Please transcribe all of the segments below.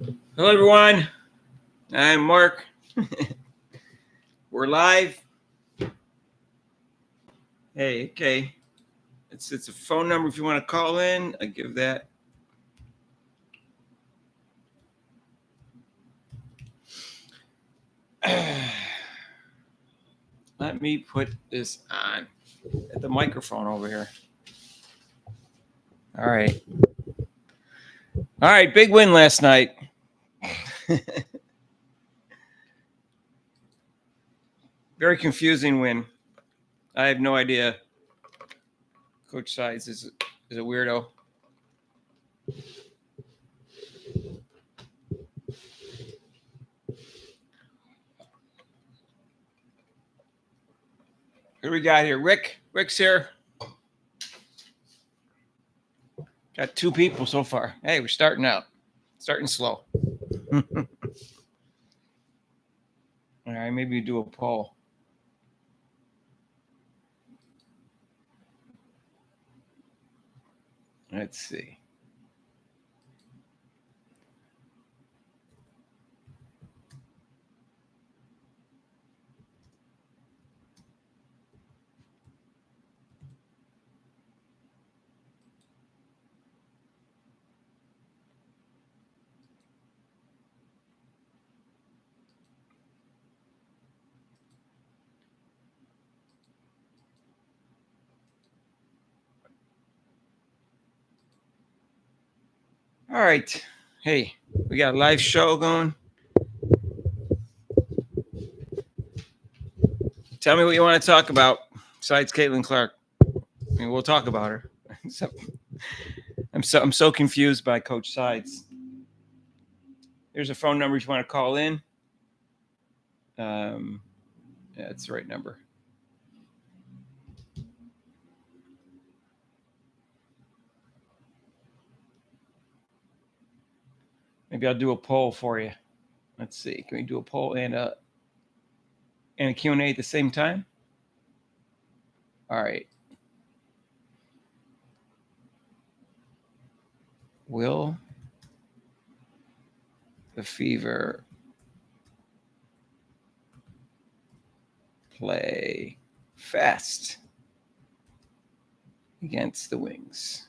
Hello, everyone. I'm Mark. We're live. Hey, okay. It's a phone number if you want to call in. I give that. Let me put this on at the microphone over here. All right. All right. Big win last night. Very confusing win. I have no idea. Coach Sides is a weirdo. Who do we got here? Rick. Rick's here. Got two people so far. Hey, we're starting out. Starting slow. All right, maybe do a poll. Let's see. All right. Hey, we got a live show going. Tell me what you want to talk about besides Caitlin Clark. I mean, we'll talk about her. I'm so confused by Coach Sides. There's a phone number if you want to call in. Yeah, it's the right number. Maybe I'll do a poll for you. Let's see. Can we do a poll and a Q&A at the same time? All right. Will the Fever play fast against the Wings?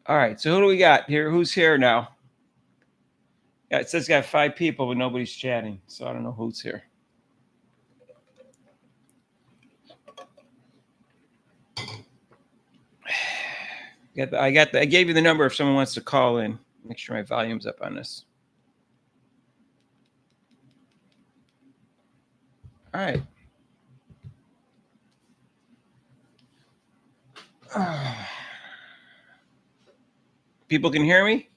All right, so who do we got here? Who's here now? Yeah, it says got 5 people, but nobody's chatting, so I don't know who's here. I gave you the number if someone wants to call in. Make sure my volume's up on this. All right. People can hear me?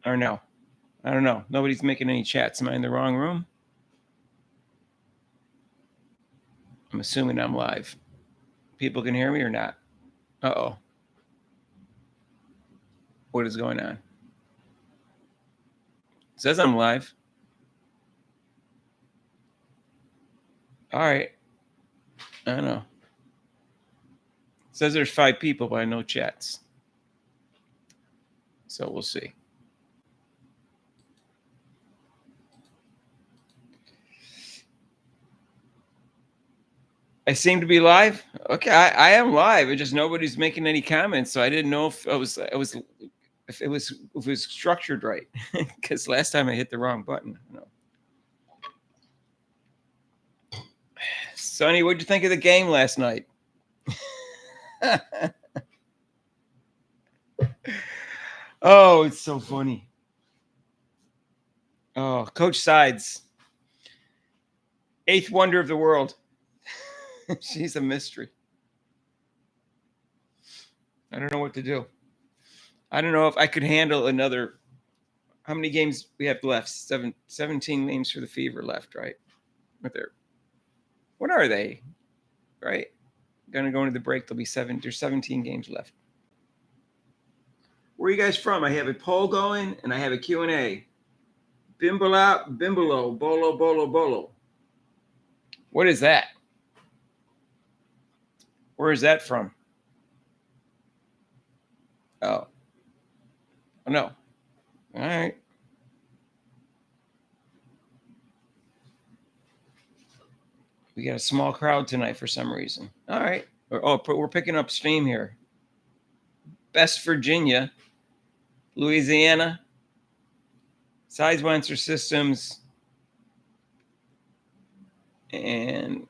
Or no? I don't know. Nobody's making any chats. Am I in the wrong room? I'm assuming I'm live. People can hear me or not? Uh-oh. What is going on? It says I'm live. All right. I don't know. It says there's 5 people, but no chats. So we'll see. I seem to be live. Okay, I am live. It's just nobody's making any comments, so I didn't know if it was structured right. Because last time I hit the wrong button. No. Sonny, what'd you think of the game last night? Oh, it's so funny. Oh, Coach Sides, 8th wonder of the world. She's a mystery. I don't know what to do. I don't know if I could handle another. How many games we have left? 17 games for the Fever left, right? What are they? Right? Gonna go into the break. There's 17 games left. Where are you guys from? I have a poll going and I have a Q&A. Bimbolo, bolo. What is that? Where is that from? Oh no. All right. We got a small crowd tonight for some reason. All right. We're picking up steam here. Best Virginia, Louisiana, Sidewinder Systems, and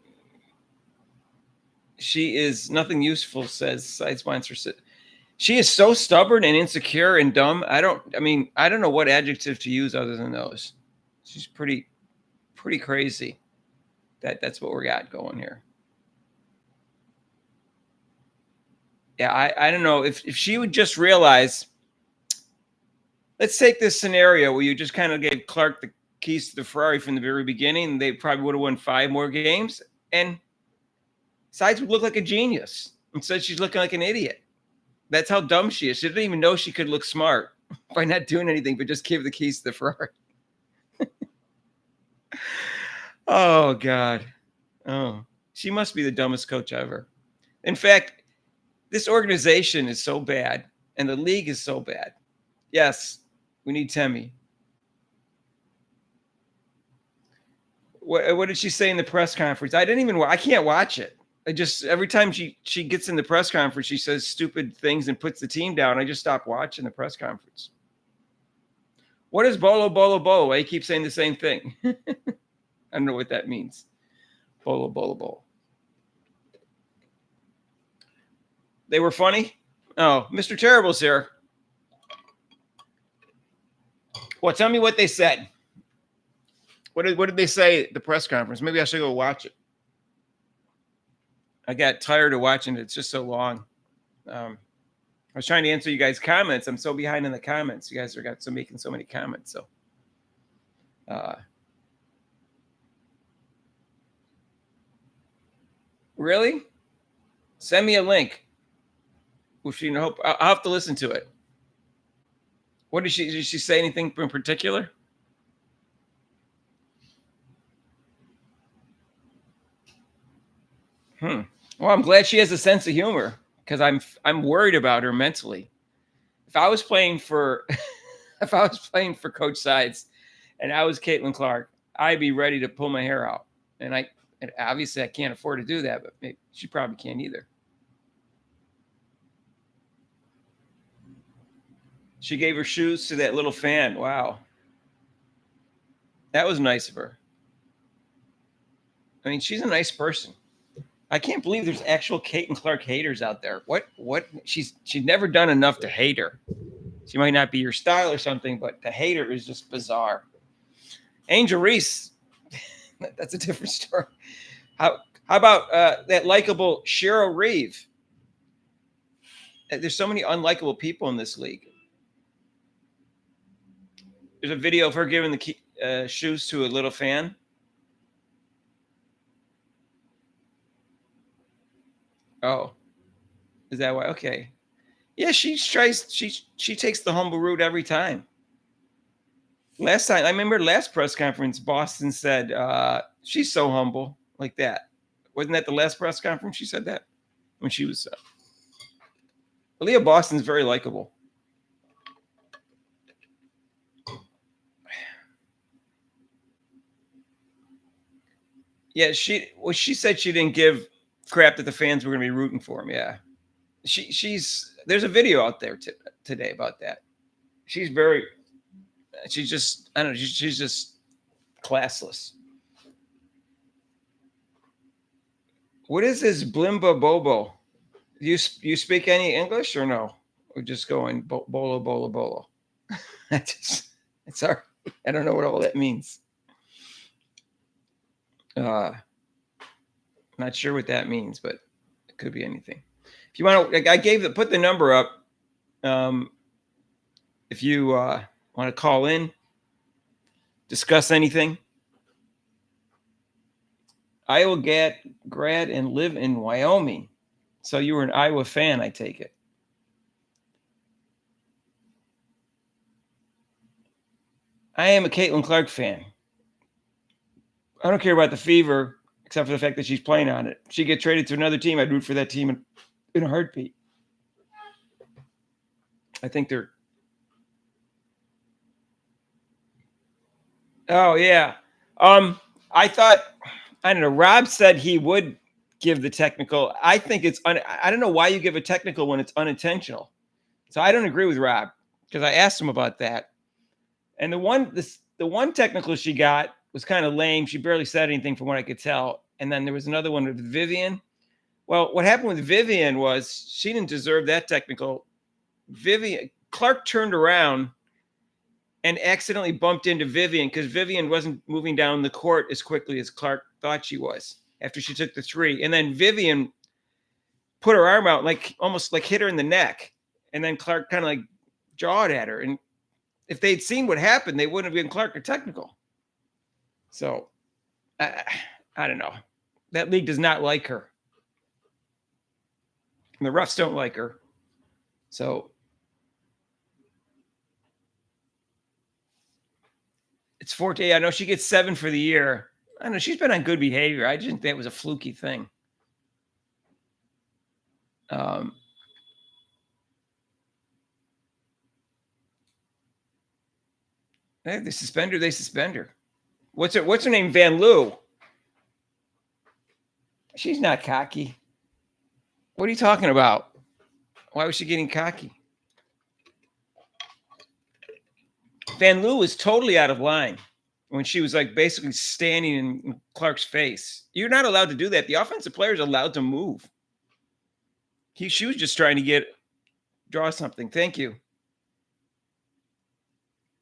she is nothing useful, says Sidewinder Systems. She is so stubborn and insecure and dumb. I don't know what adjective to use other than those. She's pretty crazy. That's what we got going here. Yeah, I don't know if she would just realize. Let's take this scenario where you just kind of gave Clark the keys to the Ferrari from the very beginning. They probably would have won 5 more games, and Sides would look like a genius. Instead, she's looking like an idiot. That's how dumb she is. She didn't even know she could look smart by not doing anything, but just give the keys to the Ferrari. Oh, God. Oh, she must be the dumbest coach ever. In fact, this organization is so bad, and the league is so bad. Yes, we need Temi. What did she say in the press conference? I can't watch it. I just, every time she gets in the press conference, she says stupid things and puts the team down. I just stop watching the press conference. What is bolo? I keep saying the same thing. I don't know what that means. Bolo. They were funny? Oh, Mr. Terrible's here. Well, tell me what they said. What did they say at the press conference? Maybe I should go watch it. I got tired of watching it. It's just so long. I was trying to answer you guys' comments. I'm so behind in the comments. You guys are making so many comments. So, really? Send me a link. I'll have to listen to it. What did she say anything in particular? Well, I'm glad she has a sense of humor because I'm worried about her mentally. If I was playing for Coach Sides and I was Caitlin Clark, I'd be ready to pull my hair out. And obviously I can't afford to do that, but she probably can't either. She gave her shoes to that little fan. Wow. That was nice of her. I mean, she's a nice person. I can't believe there's actual Caitlin Clark haters out there. What? She's never done enough to hate her. She might not be your style or something, but to hate her is just bizarre. Angel Reese, that's a different story. How about that likable Cheryl Reeve? There's so many unlikable people in this league. There's a video of her giving the shoes to a little fan. Oh, is that why? Okay. Yeah, she takes the humble route every time. Last time, I remember last press conference, Boston said, she's so humble, like that. Wasn't that the last press conference she said that? When she was... Aaliyah Boston's very likable. Yeah, she said she didn't give crap that the fans were going to be rooting for him. Yeah. There's a video out there today about that. She's just, I don't know, she's just classless. What is this blimba bobo? You speak any English or no? Or just going bolo? It's hard. I don't know what all that means. Not sure what that means, but it could be anything. If you want to, put the number up. If you want to call in, discuss anything. Iowa grad and live in Wyoming. So you were an Iowa fan, I take it. I am a Caitlin Clark fan. I don't care about the Fever, except for the fact that she's playing on it. If she get traded to another team, I'd root for that team in a heartbeat. I think they're. Oh yeah. I thought, I don't know. Rob said he would give the technical. I think it's. I don't know why you give a technical when it's unintentional. So I don't agree with Rob because I asked him about that. And the one technical she got was kind of lame. She barely said anything from what I could tell. And then there was another one with Vivian. Well, what happened with Vivian was she didn't deserve that technical. Vivian Clark turned around and accidentally bumped into Vivian because Vivian wasn't moving down the court as quickly as Clark thought she was after she took the three. And then Vivian put her arm out, like almost like hit her in the neck. And then Clark kind of like jawed at her. And if they'd seen what happened, they wouldn't have given Clark a technical. So I don't know. That league does not like her. And the refs don't like her. So it's 14. I know she gets 7 for the year. I don't know. She's been on good behavior. I just think that was a fluky thing. They suspend her. They suspend her. What's her name? Van Loo. She's not cocky. What are you talking about? Why was she getting cocky? Van Loo was totally out of line when she was like basically standing in Clark's face. You're not allowed to do that. The offensive player is allowed to move. She was just trying to draw something. Thank you,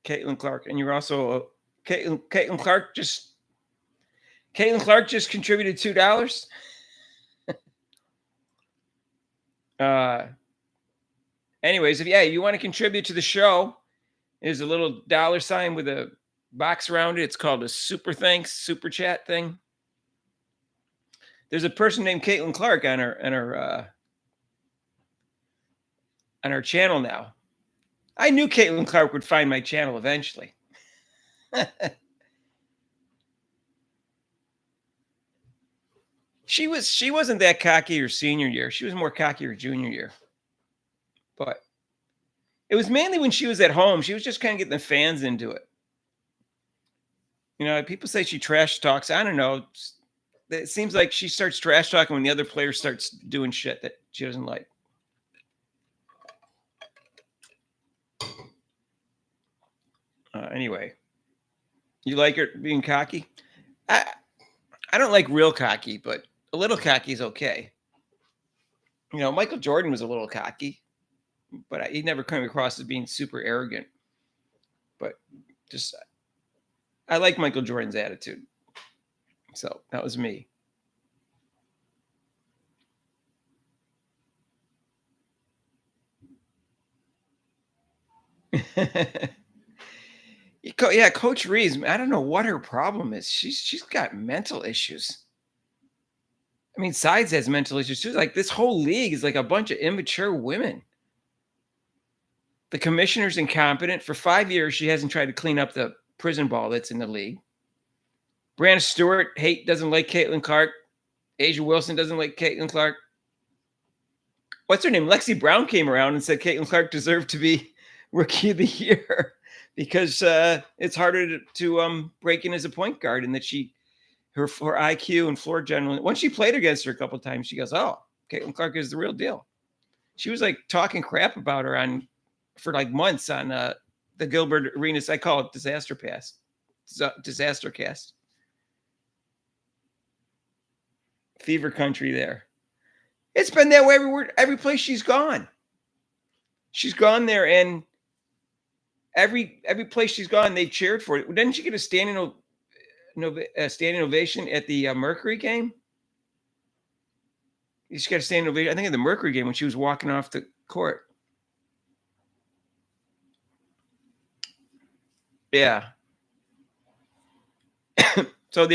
Caitlin Clark. And you're also Caitlin Clark just contributed $2. Anyways, if you want to contribute to the show, there's a little $sign with a box around it. It's called a super thanks, super chat thing. There's a person named Caitlin Clark on our channel now. I knew Caitlin Clark would find my channel eventually. She wasn't that cocky her senior year. She was more cocky her junior year. But it was mainly when she was at home. She was just kind of getting the fans into it. You know, people say she trash talks. I don't know. It seems like she starts trash talking when the other player starts doing shit that she doesn't like. Anyway, you like her being cocky? I don't like real cocky, but a little cocky is okay. You know, Michael Jordan was a little cocky, but he never came across as being super arrogant. But just, I like Michael Jordan's attitude. So that was me. Yeah, Coach Reeves, I don't know what her problem is. She's got mental issues. I mean, Sides has mental issues too. Like this whole league is like a bunch of immature women. The commissioner's incompetent. For 5 years, she hasn't tried to clean up the prison ball that's in the league. Brianna Stewart doesn't like Caitlin Clark. Asia Wilson doesn't like Caitlin Clark. What's her name? Lexi Brown came around and said Caitlin Clark deserved to be Rookie of the Year because it's harder to break in as a point guard, and that her IQ and floor general. Once she played against her a couple of times, she goes, "Oh, Caitlin Clark is the real deal." She was like talking crap about her for like months on the Gilbert Arenas. I call it Disaster Cast. Fever country there. It's been that way every place she's gone. She's gone there, and every place she's gone, they cheered for it. Didn't she get a standing ovation at the Mercury game? She got a standing ovation, I think, at the Mercury game when she was walking off the court. Yeah. So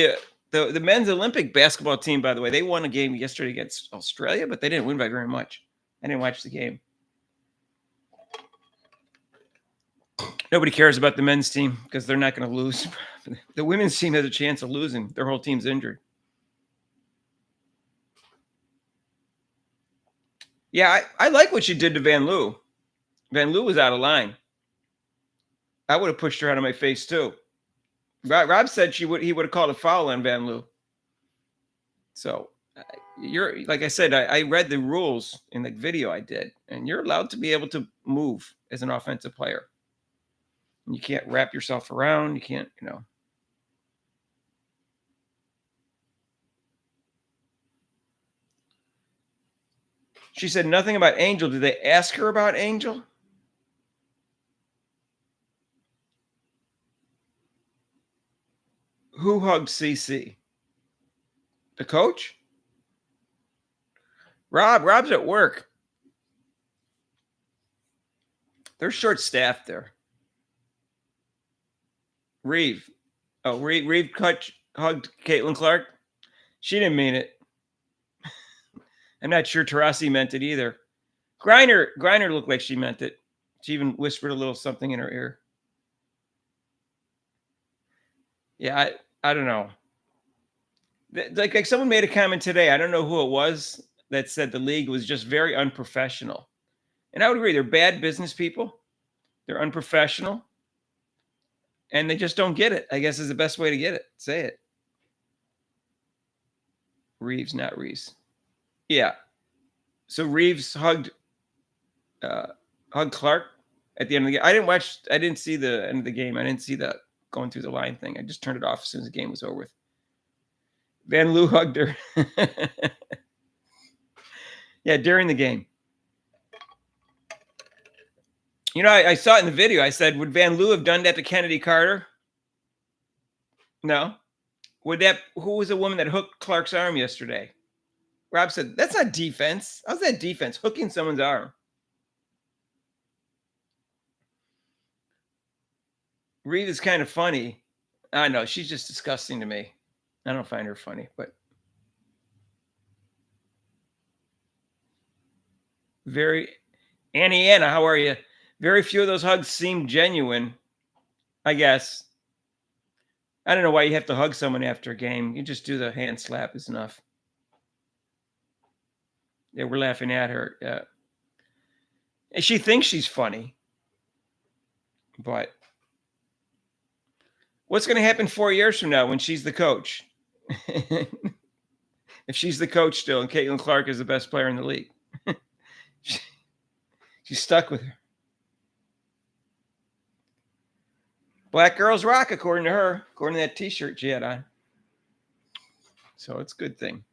The men's Olympic basketball team, by the way, they won a game yesterday against Australia, but they didn't win by very much. I didn't watch the game. Nobody cares about the men's team because they're not going to lose. The women's team has a chance of losing. Their whole team's injured. Yeah, I like what she did to Van Loo. Van Loo was out of line. I would have pushed her out of my face too. Rob said he would have called a foul on Van Loo. So you're like I said, I read the rules in the video I did, and you're allowed to be able to move as an offensive player. You can't wrap yourself around. You can't, She said nothing about Angel. Did they ask her about Angel? Who hugged CC? The coach? Rob's at work. They're short-staffed there. Reeve. Oh, Reeve hugged Caitlin Clark. She didn't mean it. I'm not sure Taurasi meant it either. Griner looked like she meant it. She even whispered a little something in her ear. Yeah, I don't know. Like someone made a comment today. I don't know who it was that said the league was just very unprofessional. And I would agree. They're bad business people. They're unprofessional. And they just don't get it, I guess is the best way to get it. Say it. Reeves, not Reeves. Yeah. So Reeves hugged Clark at the end of the game. I didn't see the end of the game. I didn't see that going through the line thing. I just turned it off as soon as the game was over with. Van Loo hugged her. Yeah, during the game. I saw it in the video. I said, would Van Loo have done that to Kennedy Carter? No. Who was the woman that hooked Clark's arm yesterday? Rob said, that's not defense. How's that defense? Hooking someone's arm. Reeve is kind of funny. I know. She's just disgusting to me. I don't find her funny, but Anna, how are you? Very few of those hugs seem genuine, I guess. I don't know why you have to hug someone after a game. You just do the hand slap is enough. Yeah, we're laughing at her. Yeah. And she thinks she's funny. But what's going to happen 4 years from now when she's the coach? If she's the coach still and Caitlin Clark is the best player in the league. She's stuck with her. Black girls rock, according to her, according to that T-shirt she had on. So it's a good thing.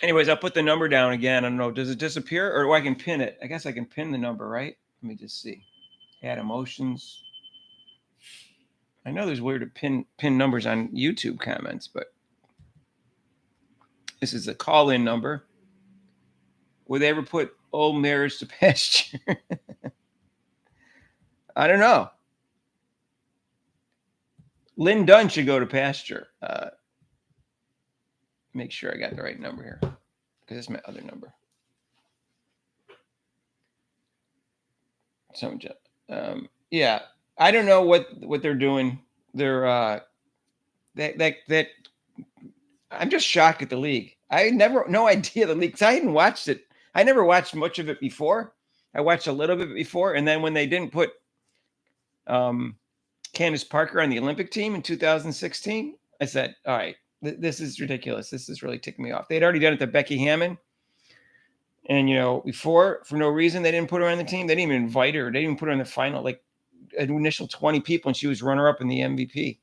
Anyways, I'll put the number down again. I don't know. Does it disappear or I can pin it? I guess I can pin the number, right? Let me just see. Add emotions. I know there's weird to pin numbers on YouTube comments, but this is a call-in number. Would they ever put old mares to pasture? I don't know. Lynn Dunn should go to pasture. Make sure I got the right number here because it's my other number. Yeah, I don't know what they're doing. They're that I'm just shocked at the league. No idea the league. 'Cause I hadn't watched it. I never watched much of it before. I watched a little bit before, and then when they didn't put Candace Parker on the Olympic team in 2016, I said, all right, this is ridiculous. This is really ticking me off. They'd already done it to Becky Hammon. And, before, for no reason, they didn't put her on the team. They didn't even invite her. They didn't even put her in the final, like an initial 20 people, and she was runner-up in the MVP.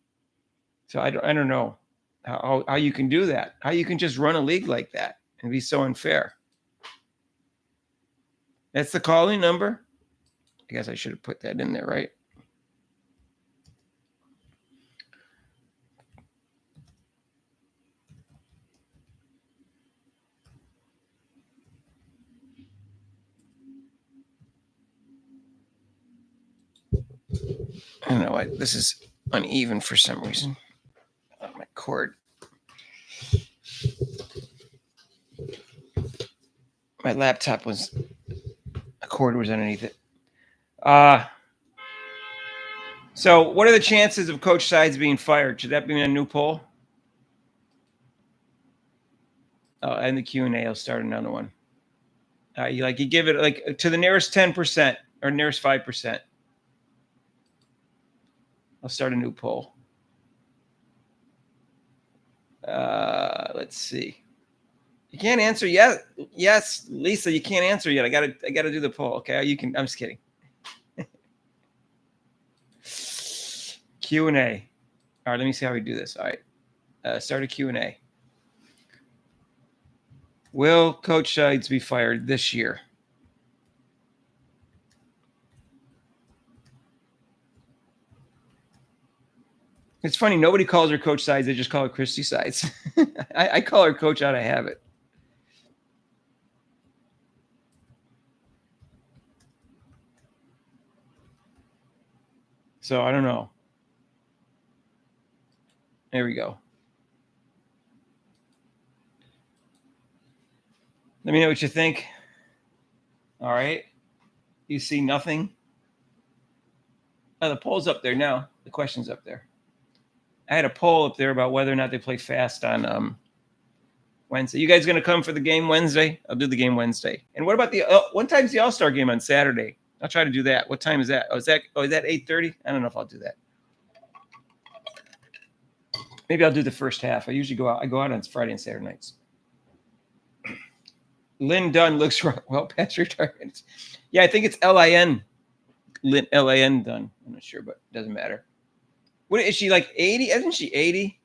So I don't know how you can do that, how you can just run a league like that and be so unfair. That's the calling number. I guess I should have put that in there, right? I don't know. This is uneven for some reason. Oh, my cord. My laptop was, a cord was underneath it. So what are the chances of Coach Sides being fired? Should that be a new poll? Oh, and the Q&A, I'll start another one. You give it like to the nearest 10% or nearest 5%. I'll start a new poll. Let's see. You can't answer yet. Yes, Lisa, you can't answer yet. I gotta do the poll. Okay, you can. I'm just kidding. Q&A. All right, let me see how we do this. All right, start a Q&A. Will Coach Sides be fired this year? It's funny. Nobody calls her Coach Sides. They just call her Christy Sides. I call her Coach out of habit. So I don't know. There we go. Let me know what you think. All right. You see nothing? Oh, the poll's up there now. The question's up there. I had a poll up there about whether or not they play fast on Wednesday. You guys going to come for the game Wednesday? I'll do the game Wednesday. And what about what time's the All-Star game on Saturday? I'll try to do that. What time is that? Is that 8:30? I don't know if I'll do that. Maybe I'll do the first half. I usually go out. I go out on Friday and Saturday nights. Lynn Dunn looks well past retirement. Yeah, I think it's Lin. Lin Dunn. I'm not sure, but it doesn't matter. What is she, like 80? Isn't she 80?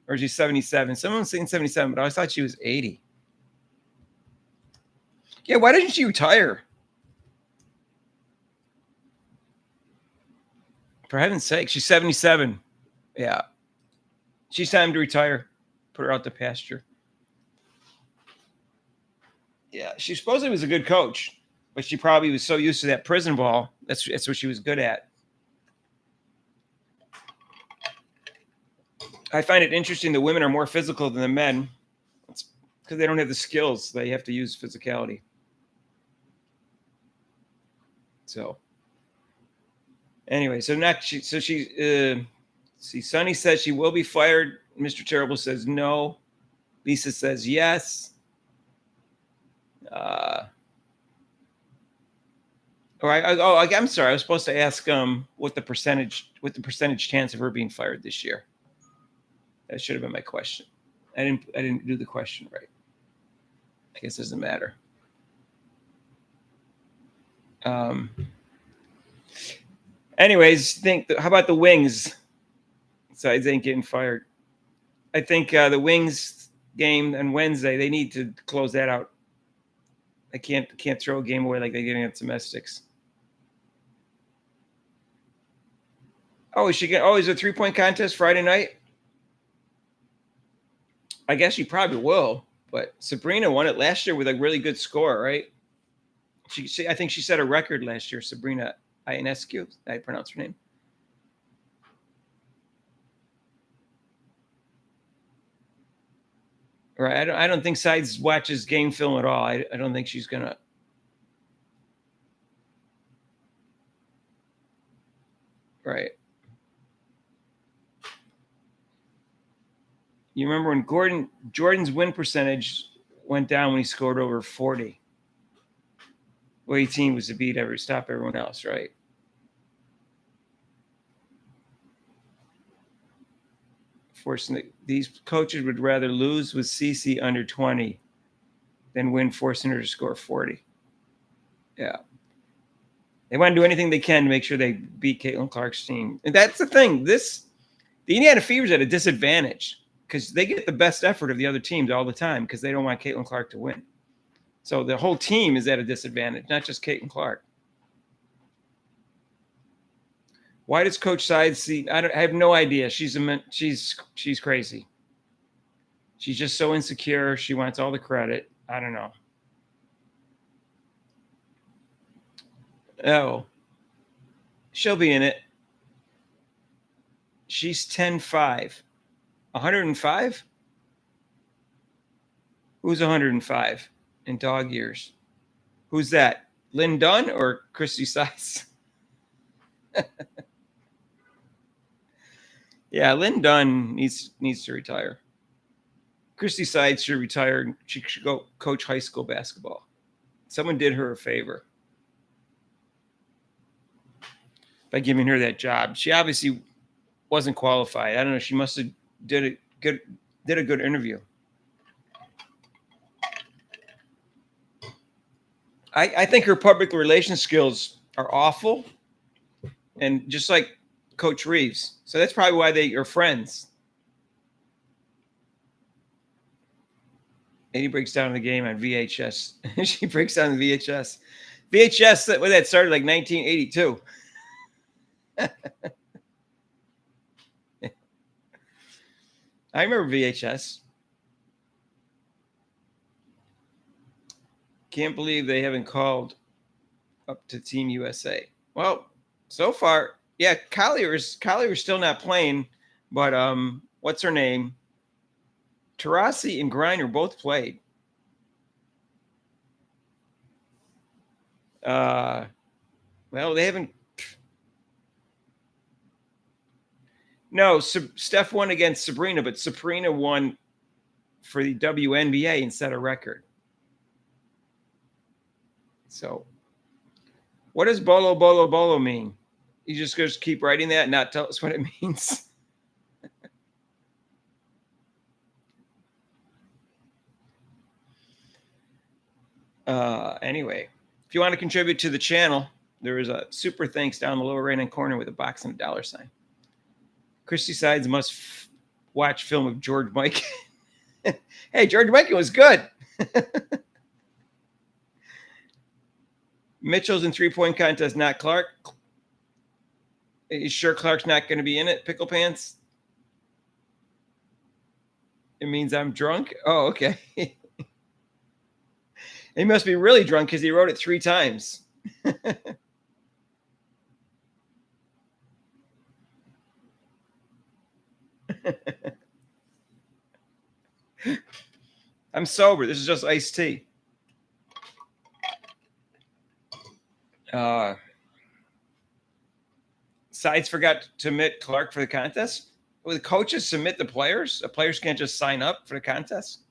Or is she 77? Someone's saying 77, but I always thought she was 80. Yeah, why didn't she retire? For heaven's sake, she's 77. Yeah. She's time to retire. Put her out to pasture. Yeah, she supposedly was a good coach, but she probably was so used to that prison ball. That's what she was good at. I find it interesting the women are more physical than the men. It's because they don't have the skills. They have to use physicality. So anyway, so next, Sunny says she will be fired. Mr. Terrible says no. Lisa says yes. I'm sorry. I was supposed to ask what the percentage chance of her being fired this year. That should have been my question. I didn't do the question right. I guess it doesn't matter. Anyways, how about the Wings? Sides ain't getting fired. I think the Wings game on Wednesday, they need to close that out. I can't throw a game away like they did against Domestics. Oh, is a 3-point contest Friday night? I guess she probably will. But Sabrina won it last year with a really good score, right? I think she set a record last year. Sabrina Ionescu, I pronounce her name. Right. I don't think Sides watches game film at all. I don't think she's gonna. Right. You remember when Jordan's win percentage went down when he scored over 40? Well, 18 was to stop everyone else, right? Forcing these coaches would rather lose with CC under 20 than win, forcing her to score 40. Yeah. They want to do anything they can to make sure they beat Caitlin Clark's team. And that's the thing. The Indiana Fever's at a disadvantage because they get the best effort of the other teams all the time because they don't want Caitlin Clark to win. So the whole team is at a disadvantage, not just Caitlin Clark. Why does Coach Sides see? I have no idea. She's crazy. She's just so insecure. She wants all the credit. I don't know. Oh, she'll be in it. She's 10.5. 105? Who's 105 in dog years? Who's that? Lynn Dunn or Christy Sides? Yeah, Lynn Dunn needs to retire. Christy Sides should retire. She should go coach high school basketball. Someone did her a favor by giving her that job. She obviously wasn't qualified. I don't know. She must have did a good interview. I think her public relations skills are awful, and just like Coach Reeves. So that's probably why they are friends. And he breaks down the game on VHS. She breaks down the VHS. VHS, when that started like 1982. I remember VHS. Can't believe they haven't called up to Team USA. Well, so far, yeah, Collier's still not playing, but what's her name? Taurasi and Griner both played. Well, they haven't. No, Steph won against Sabrina, but Sabrina won for the WNBA and set a record. So, what does bolo bolo bolo mean? You just keep writing that and not tell us what it means. Anyway, if you want to contribute to the channel, there is a super thanks down the lower right-hand corner with a box and a $sign. Christy Sides must watch film of George Mikan. Hey, George Mikan was good. Mitchell's in three-point contest, not Clark. Are you sure Clark's not going to be in it, Pickle Pants? It means I'm drunk? Oh, okay. He must be really drunk because he wrote it 3 times. I'm sober. This is just iced tea. Sides forgot to submit Clark for the contest. Will the coaches submit the players? The players can't just sign up for the contest.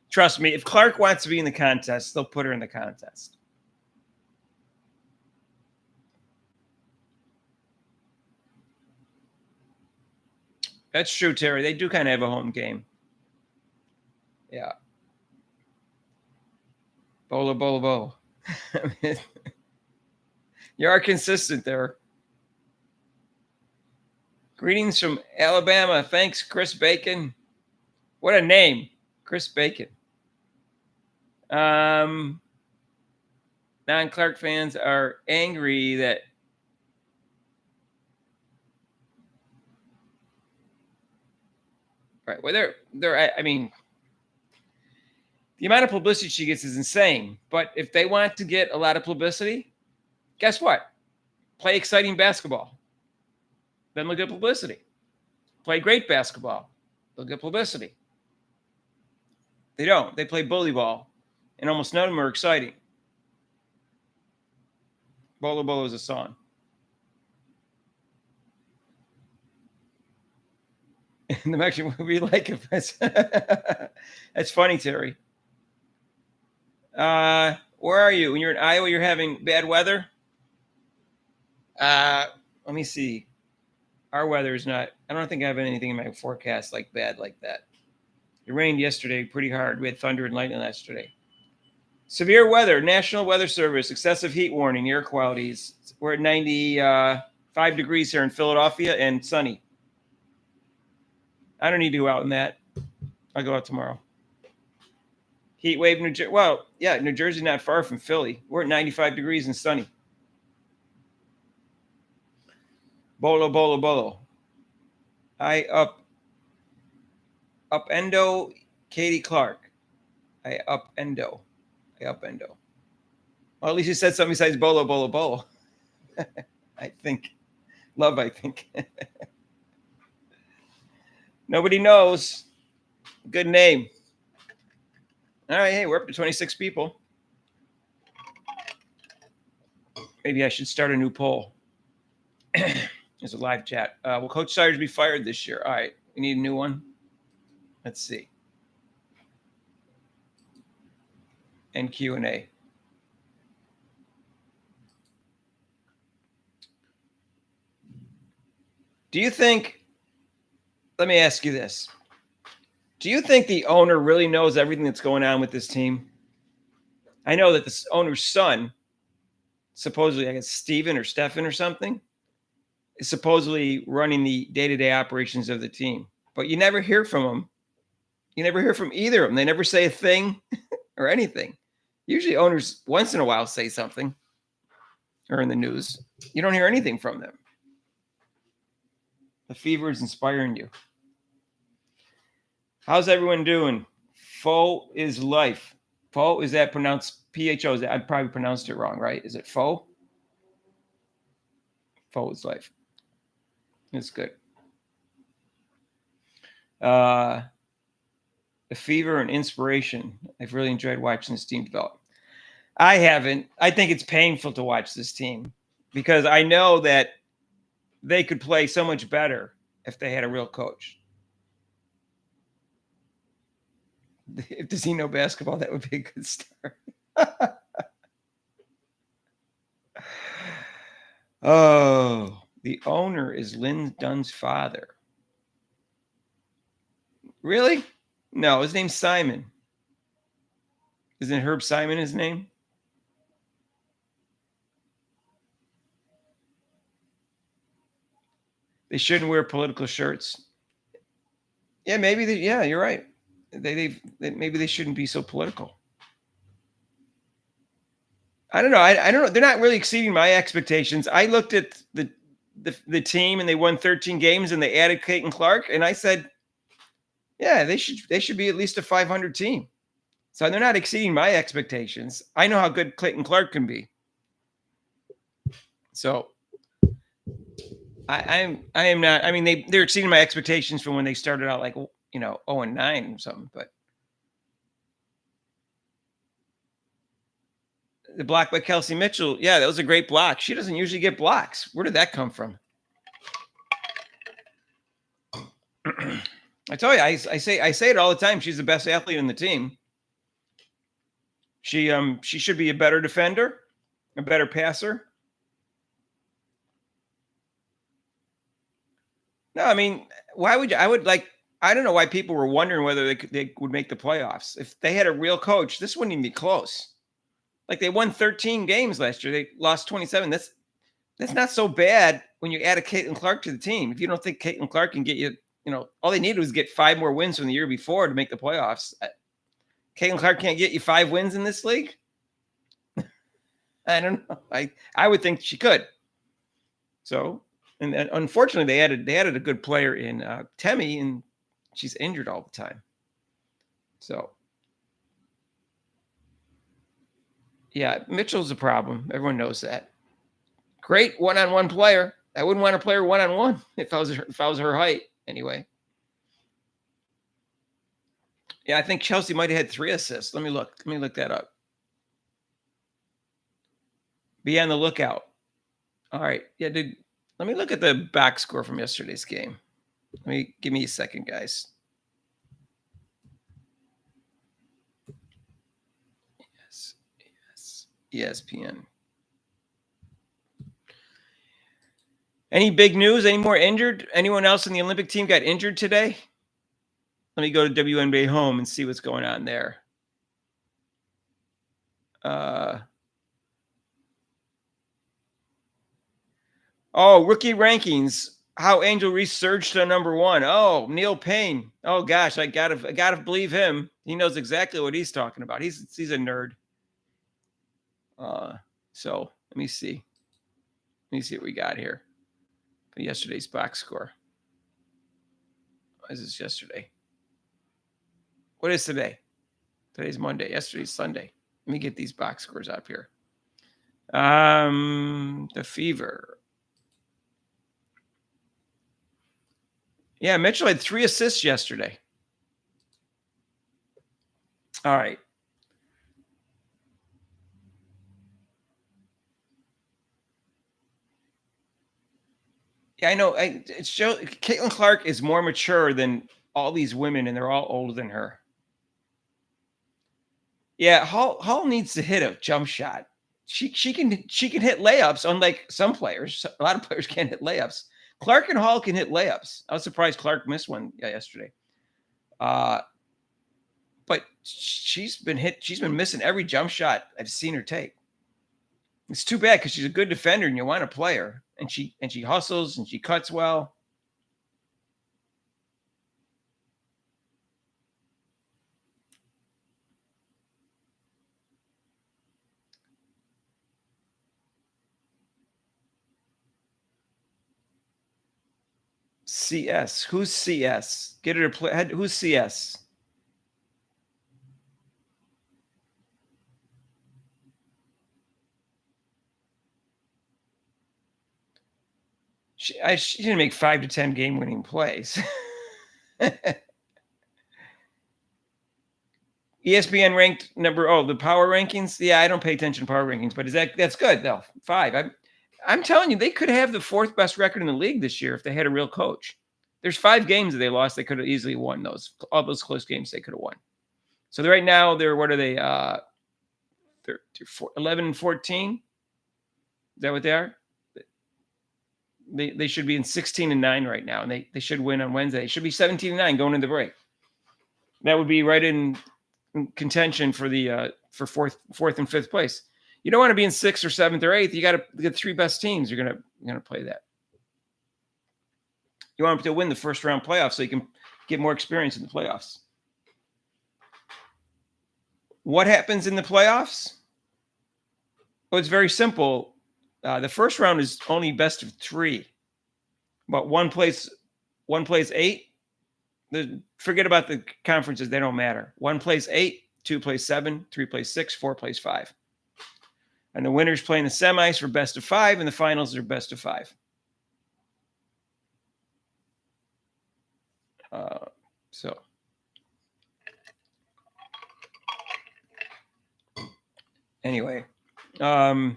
Trust me, if Clark wants to be in the contest, they'll put her in the contest. That's true, Terry. They do kind of have a home game. Yeah. Bolo, bolo, bolo. You are consistent there. Greetings from Alabama. Thanks, Chris Bacon. What a name, Chris Bacon. Non-Clark fans are angry that right. Well, they're. I mean, the amount of publicity she gets is insane. But if they want to get a lot of publicity, guess what? Play exciting basketball. Then they'll get publicity. Play great basketball. They'll get publicity. They don't. They play bully ball, and almost none of them are exciting. Bolo Bolo is a song. And the Mexican movie, like it. That's funny, Terry. Where are you? When you're in Iowa, you're having bad weather? Let me see. Our weather is not. I don't think I have anything in my forecast like bad like that. It rained yesterday pretty hard. We had thunder and lightning yesterday. Severe weather. National Weather Service. Excessive heat warning. Air qualities. We're at 95 degrees here in Philadelphia and sunny. I don't need to go out in that. I'll go out tomorrow. Heat wave, New Jersey. Well, yeah, New Jersey's not far from Philly. We're at 95 degrees and sunny. Bolo, bolo, bolo. I upendo Katie Clark. I upendo. Well, at least you said something besides bolo, bolo, bolo. I think. Love, I think. Nobody knows. Good name. All right, hey, we're up to 26 people. Maybe I should start a new poll. There's a live chat. Will Coach Siders be fired this year? All right, we need a new one. Let's see. And Q&A. Do you think, let me ask you this. Do you think the owner really knows everything that's going on with this team? I know that the owner's son, supposedly, I guess Steven or Stefan or something, is supposedly running the day-to-day operations of the team. But you never hear from them. You never hear from either of them. They never say a thing or anything. Usually owners once in a while say something or in the news. You don't hear anything from them. The fever is inspiring you. How's everyone doing? Faux is life. Faux, is that pronounced P-H-O? I probably pronounced it wrong, right? Is it faux? Faux is life. It's good. The fever and inspiration. I've really enjoyed watching this team develop. I haven't. I think it's painful to watch this team because I know that they could play so much better if they had a real coach. If does he know basketball, that would be a good start. Oh, the owner is Lynn Dunn's father. Really? No, his name's Simon. Isn't Herb Simon his name? They shouldn't wear political shirts. Yeah, maybe. Yeah, you're right. Maybe they shouldn't be so political. I don't know. I don't know. They're not really exceeding my expectations. I looked at the team and they won 13 games and they added Clayton Clark and I said, yeah, they should be at least a 500 team. So they're not exceeding my expectations. I know how good Clayton Clark can be. So I am not. I mean, they're exceeding my expectations from when they started out like 0-9 or something. But the block by Kelsey Mitchell, yeah, that was a great block. She doesn't usually get blocks. Where did that come from? I tell you, I say it all the time. She's the best athlete in the team. She should be a better defender, a better passer. No, I mean, why would you? I don't know why people were wondering whether they would make the playoffs. If they had a real coach, this wouldn't even be close. Like they won 13 games last year. They lost 27. That's not so bad when you add a Caitlin Clark to the team. If you don't think Caitlin Clark can get you, all they needed was get 5 more wins from the year before to make the playoffs. Caitlin Clark can't get you 5 wins in this league. I don't know. I would think she could. So, and unfortunately, they added a good player in Temi, and she's injured all the time. So, yeah, Mitchell's a problem. Everyone knows that. Great one-on-one player. I wouldn't want to play her one-on-one if I was her height anyway. Yeah, I think Chelsea might have had 3 assists. Let me look that up. Be on the lookout. All right. Yeah, let me look at the box score from yesterday's game. Give me a second, guys. Yes. ESPN. Any big news? Any more injured? Anyone else in the Olympic team got injured today? Let me go to WNBA Home and see what's going on there. Rookie rankings. How Angel Reese surged to number 1. Oh, Neil Payne. Oh gosh, I gotta believe him. He knows exactly what he's talking about. He's a nerd. So let me see. Let me see what we got here. For yesterday's box score. What is this yesterday? What is today? Today's Monday. Yesterday's Sunday. Let me get these box scores up here. The Fever. Yeah, Mitchell had 3 assists yesterday. All right. Yeah, I know. It's Caitlin Clark is more mature than all these women, and they're all older than her. Yeah, Hall needs to hit a jump shot. She can hit layups, unlike some players. A lot of players can't hit layups. Clark and Hall can hit layups. I was surprised Clark missed one yesterday. Uh, but she's been missing every jump shot I've seen her take. It's too bad because she's a good defender and you want to play her. And she hustles and she cuts well. CS. Who's CS? Get her to play. Who's CS? She didn't make 5 to 10 game winning plays. ESPN ranked the power rankings. Yeah, I don't pay attention to power rankings, but that's good though. 5. I'm telling you, they could have the 4th best record in the league this year if they had a real coach. There's 5 games that they lost. They could have easily won those. All those close games they could have won. So right now what are they? They're 11 and 14. Is that what they are? They should be in 16 and 9 right now, and they should win on Wednesday. It should be 17 and 9 going into the break. That would be right in contention for the for fourth and fifth place. You don't want to be in 6th or 7th or 8th. You got to get 3 best teams. You're gonna play that. You want them to win the first round playoffs so you can get more experience in the playoffs. What happens in the playoffs? Well, it's very simple. The first round is only best of 3, but one plays 8. Forget about the conferences; they don't matter. 1 plays 8, 2 plays 7, 3 plays 6, 4 plays 5, and the winners play in the semis for best of 5, and the finals are best of 5. So. Anyway, you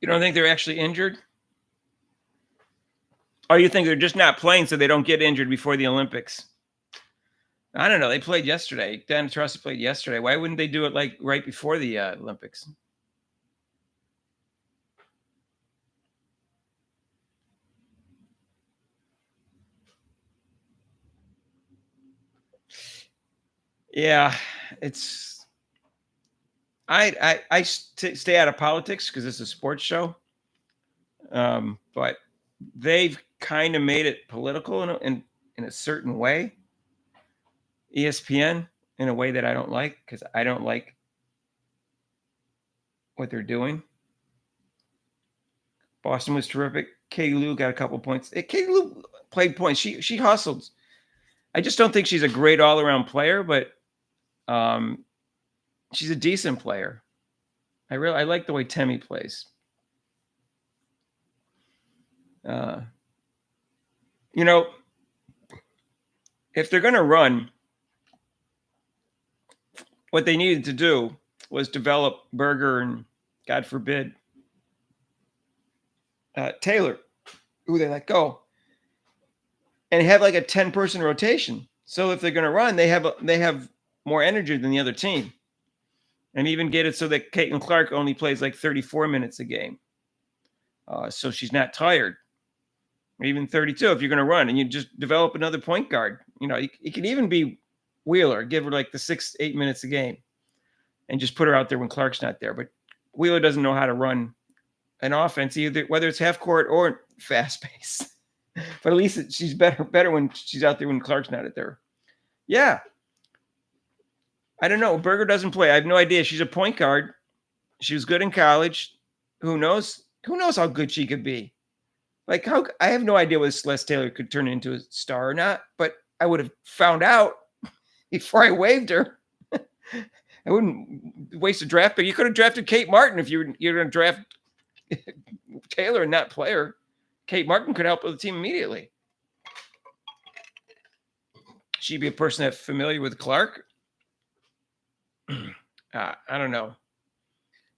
don't think they're actually injured? Or you think they're just not playing so they don't get injured before the Olympics? I don't know. They played yesterday. Dan Truss played yesterday. Why wouldn't they do it like right before the Olympics? Yeah, it's. I stay out of politics because it's a sports show. But they've kind of made it political in a certain way. ESPN in a way that I don't like because I don't like what they're doing. Boston was terrific. Katie Lou got a couple points. Katie Lou played points. She hustled. I just don't think she's a great all around player, but she's a decent player. I like the way Temi plays. If they're going to run, what they needed to do was develop Berger and, God forbid, Taylor, who they let go, and have like a 10-person rotation. So if they're going to run, they have more energy than the other team, and even get it so that Caitlin Clark only plays like 34 minutes a game, so she's not tired. Or even 32 if you're going to run, and you just develop another point guard. It can even be Wheeler, give her like the 6-8 minutes a game, and just put her out there when Clark's not there. But Wheeler doesn't know how to run an offense either, whether it's half court or fast pace. But at least she's better when she's out there when Clark's not out there. Yeah. I don't know. Berger doesn't play. I have no idea. She's a point guard. She was good in college. Who knows? Who knows how good she could be? Like I have no idea whether Celeste Taylor could turn into a star or not, but I would have found out before I waived her. I wouldn't waste a draft pick. You could have drafted Kate Martin if you're going to draft Taylor and not player. Kate Martin could help with the team immediately. She'd be a person that's familiar with Clark. I don't know.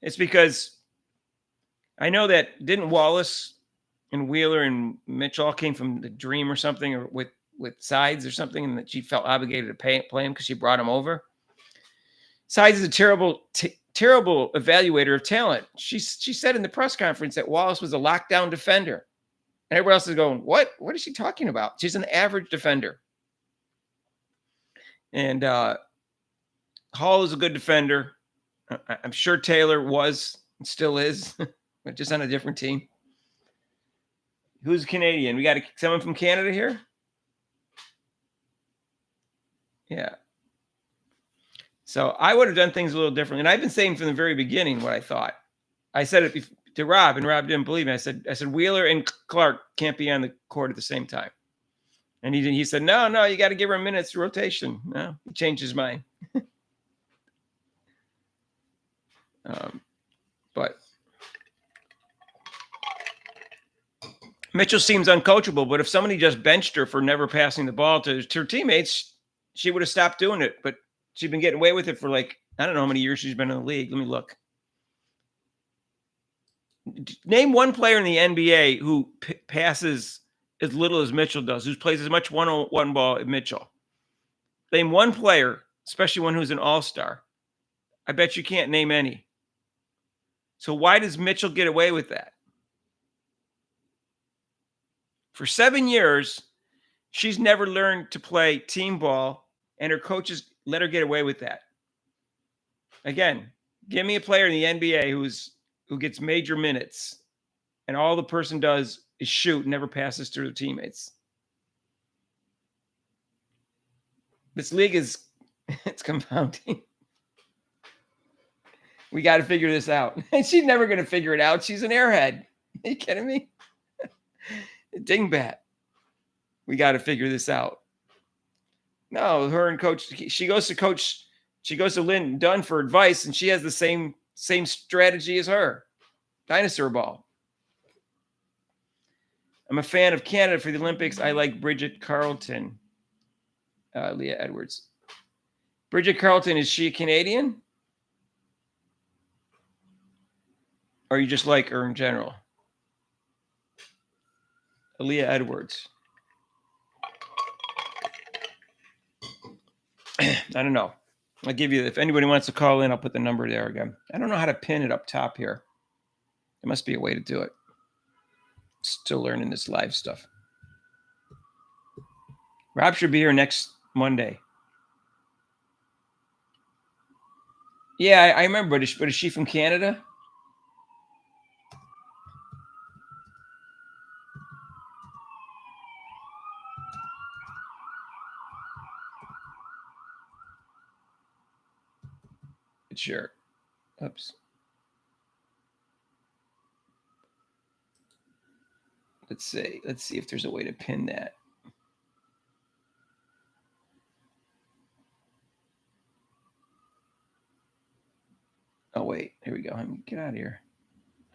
It's because I know that didn't Wallace and Wheeler and Mitch all came from the Dream or something, or with Sides or something, and that she felt obligated to play him because she brought him over. Sides is a terrible evaluator of talent. She said in the press conference that Wallace was a lockdown defender. And everybody else is going, what? What is she talking about? She's an average defender. And Hall is a good defender. I'm sure Taylor was and still is, but just on a different team. Who's Canadian? We got someone from Canada here? Yeah. So I would have done things a little differently. And I've been saying from the very beginning what I thought. I said it to Rob, and Rob didn't believe me. I said Wheeler and Clark can't be on the court at the same time. And he said, no, you got to give her a minute's rotation. No, he changed his mind. But Mitchell seems uncoachable, but if somebody just benched her for never passing the ball to her teammates, she would have stopped doing it. But she's been getting away with it for I don't know how many years she's been in the league. Let me look. Name one player in the NBA who passes as little as Mitchell does, who plays as much one-on-one ball as Mitchell. Name one player, especially one who's an all-star. I bet you can't name any. So why does Mitchell get away with that? For 7 years, she's never learned to play team ball, and her coaches let her get away with that. Again, give me a player in the NBA who gets major minutes, and all the person does is shoot, never passes to their teammates. This league it's confounding. We got to figure this out. And she's never going to figure it out. She's an airhead. Are you kidding me? Dingbat. We got to figure this out. No, her and coach, she goes to Lynn Dunn for advice, and she has the same strategy as her. Dinosaur ball. I'm a fan of Canada for the Olympics. I like Bridget Carleton. Leah Edwards. Bridget Carleton, is she a Canadian? Or you just like her in general? Leah Edwards. I don't know. I'll give you, if anybody wants to call in, I'll put the number there again. I don't know how to pin it up top here. There must be a way to do it. Still learning this live stuff. Rob should be here next Monday. Yeah, I remember, but is she from Canada? Sure. Oops. Let's see if there's a way to pin that. Oh, wait. Here we go. Let me get out of here.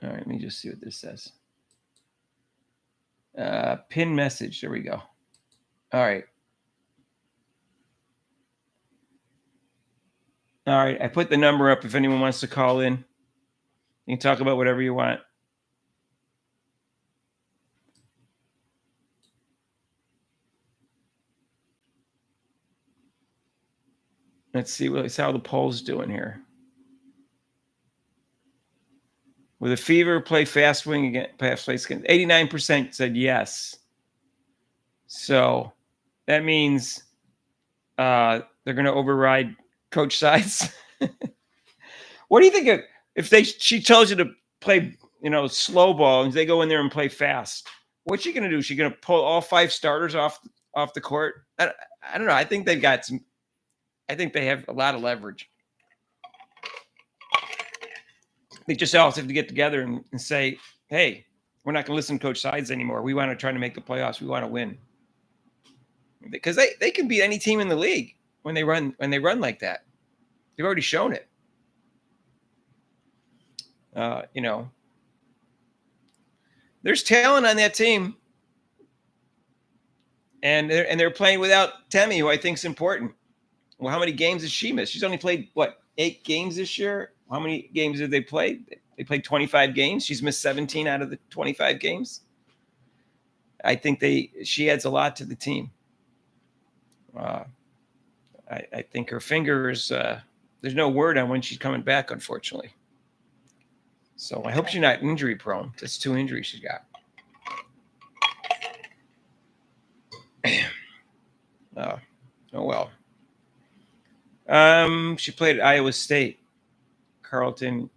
All right. Let me just see what this says. Pin message. There we go. All right. All right. I put the number up if anyone wants to call in. You can talk about whatever you want. Let's see how the poll's doing here. With a fever, play fast wing again. Fast place again. 89% said yes. So that means they're going to override Coach Sides. What do you think if she tells you to play, slow ball, and they go in there and play fast? What's she going to do? She going to pull all 5 starters off the court? I don't know. I think they've got some. I think they have a lot of leverage. They just all have to get together and say, hey, we're not going to listen to Coach Sides anymore. We want to try to make the playoffs. We want to win. Because they can beat any team in the league when they run like that. They've already shown it. There's talent on that team, and they're playing without Temi, who I think is important. Well, how many games has she missed? She's only played 8 games this year. How many games did they play? They played 25 games. She's missed 17 out of the 25 games. I think she adds a lot to the team. I think her fingers. There's no word on when she's coming back, unfortunately. So I hope she's not injury prone. That's 2 injuries she's got. Oh well. She played at Iowa State, Carleton.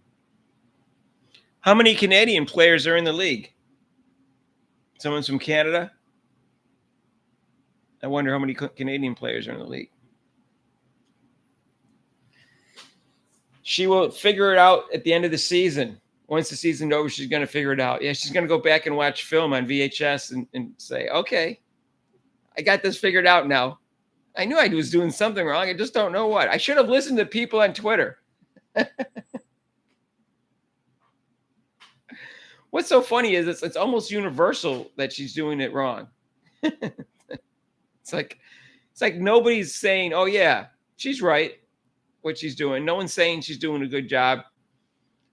How many Canadian players are in the league? Someone's from Canada? I wonder how many Canadian players are in the league. She will figure it out at the end of the season. Once the season's over, she's going to figure it out. Yeah, she's going to go back and watch film on VHS and say, okay, I got this figured out now. I knew I was doing something wrong. I just don't know what. I should have listened to people on Twitter. What's so funny is it's almost universal that she's doing it wrong. It's like nobody's saying, oh, yeah, she's right, what she's doing. No one's saying she's doing a good job.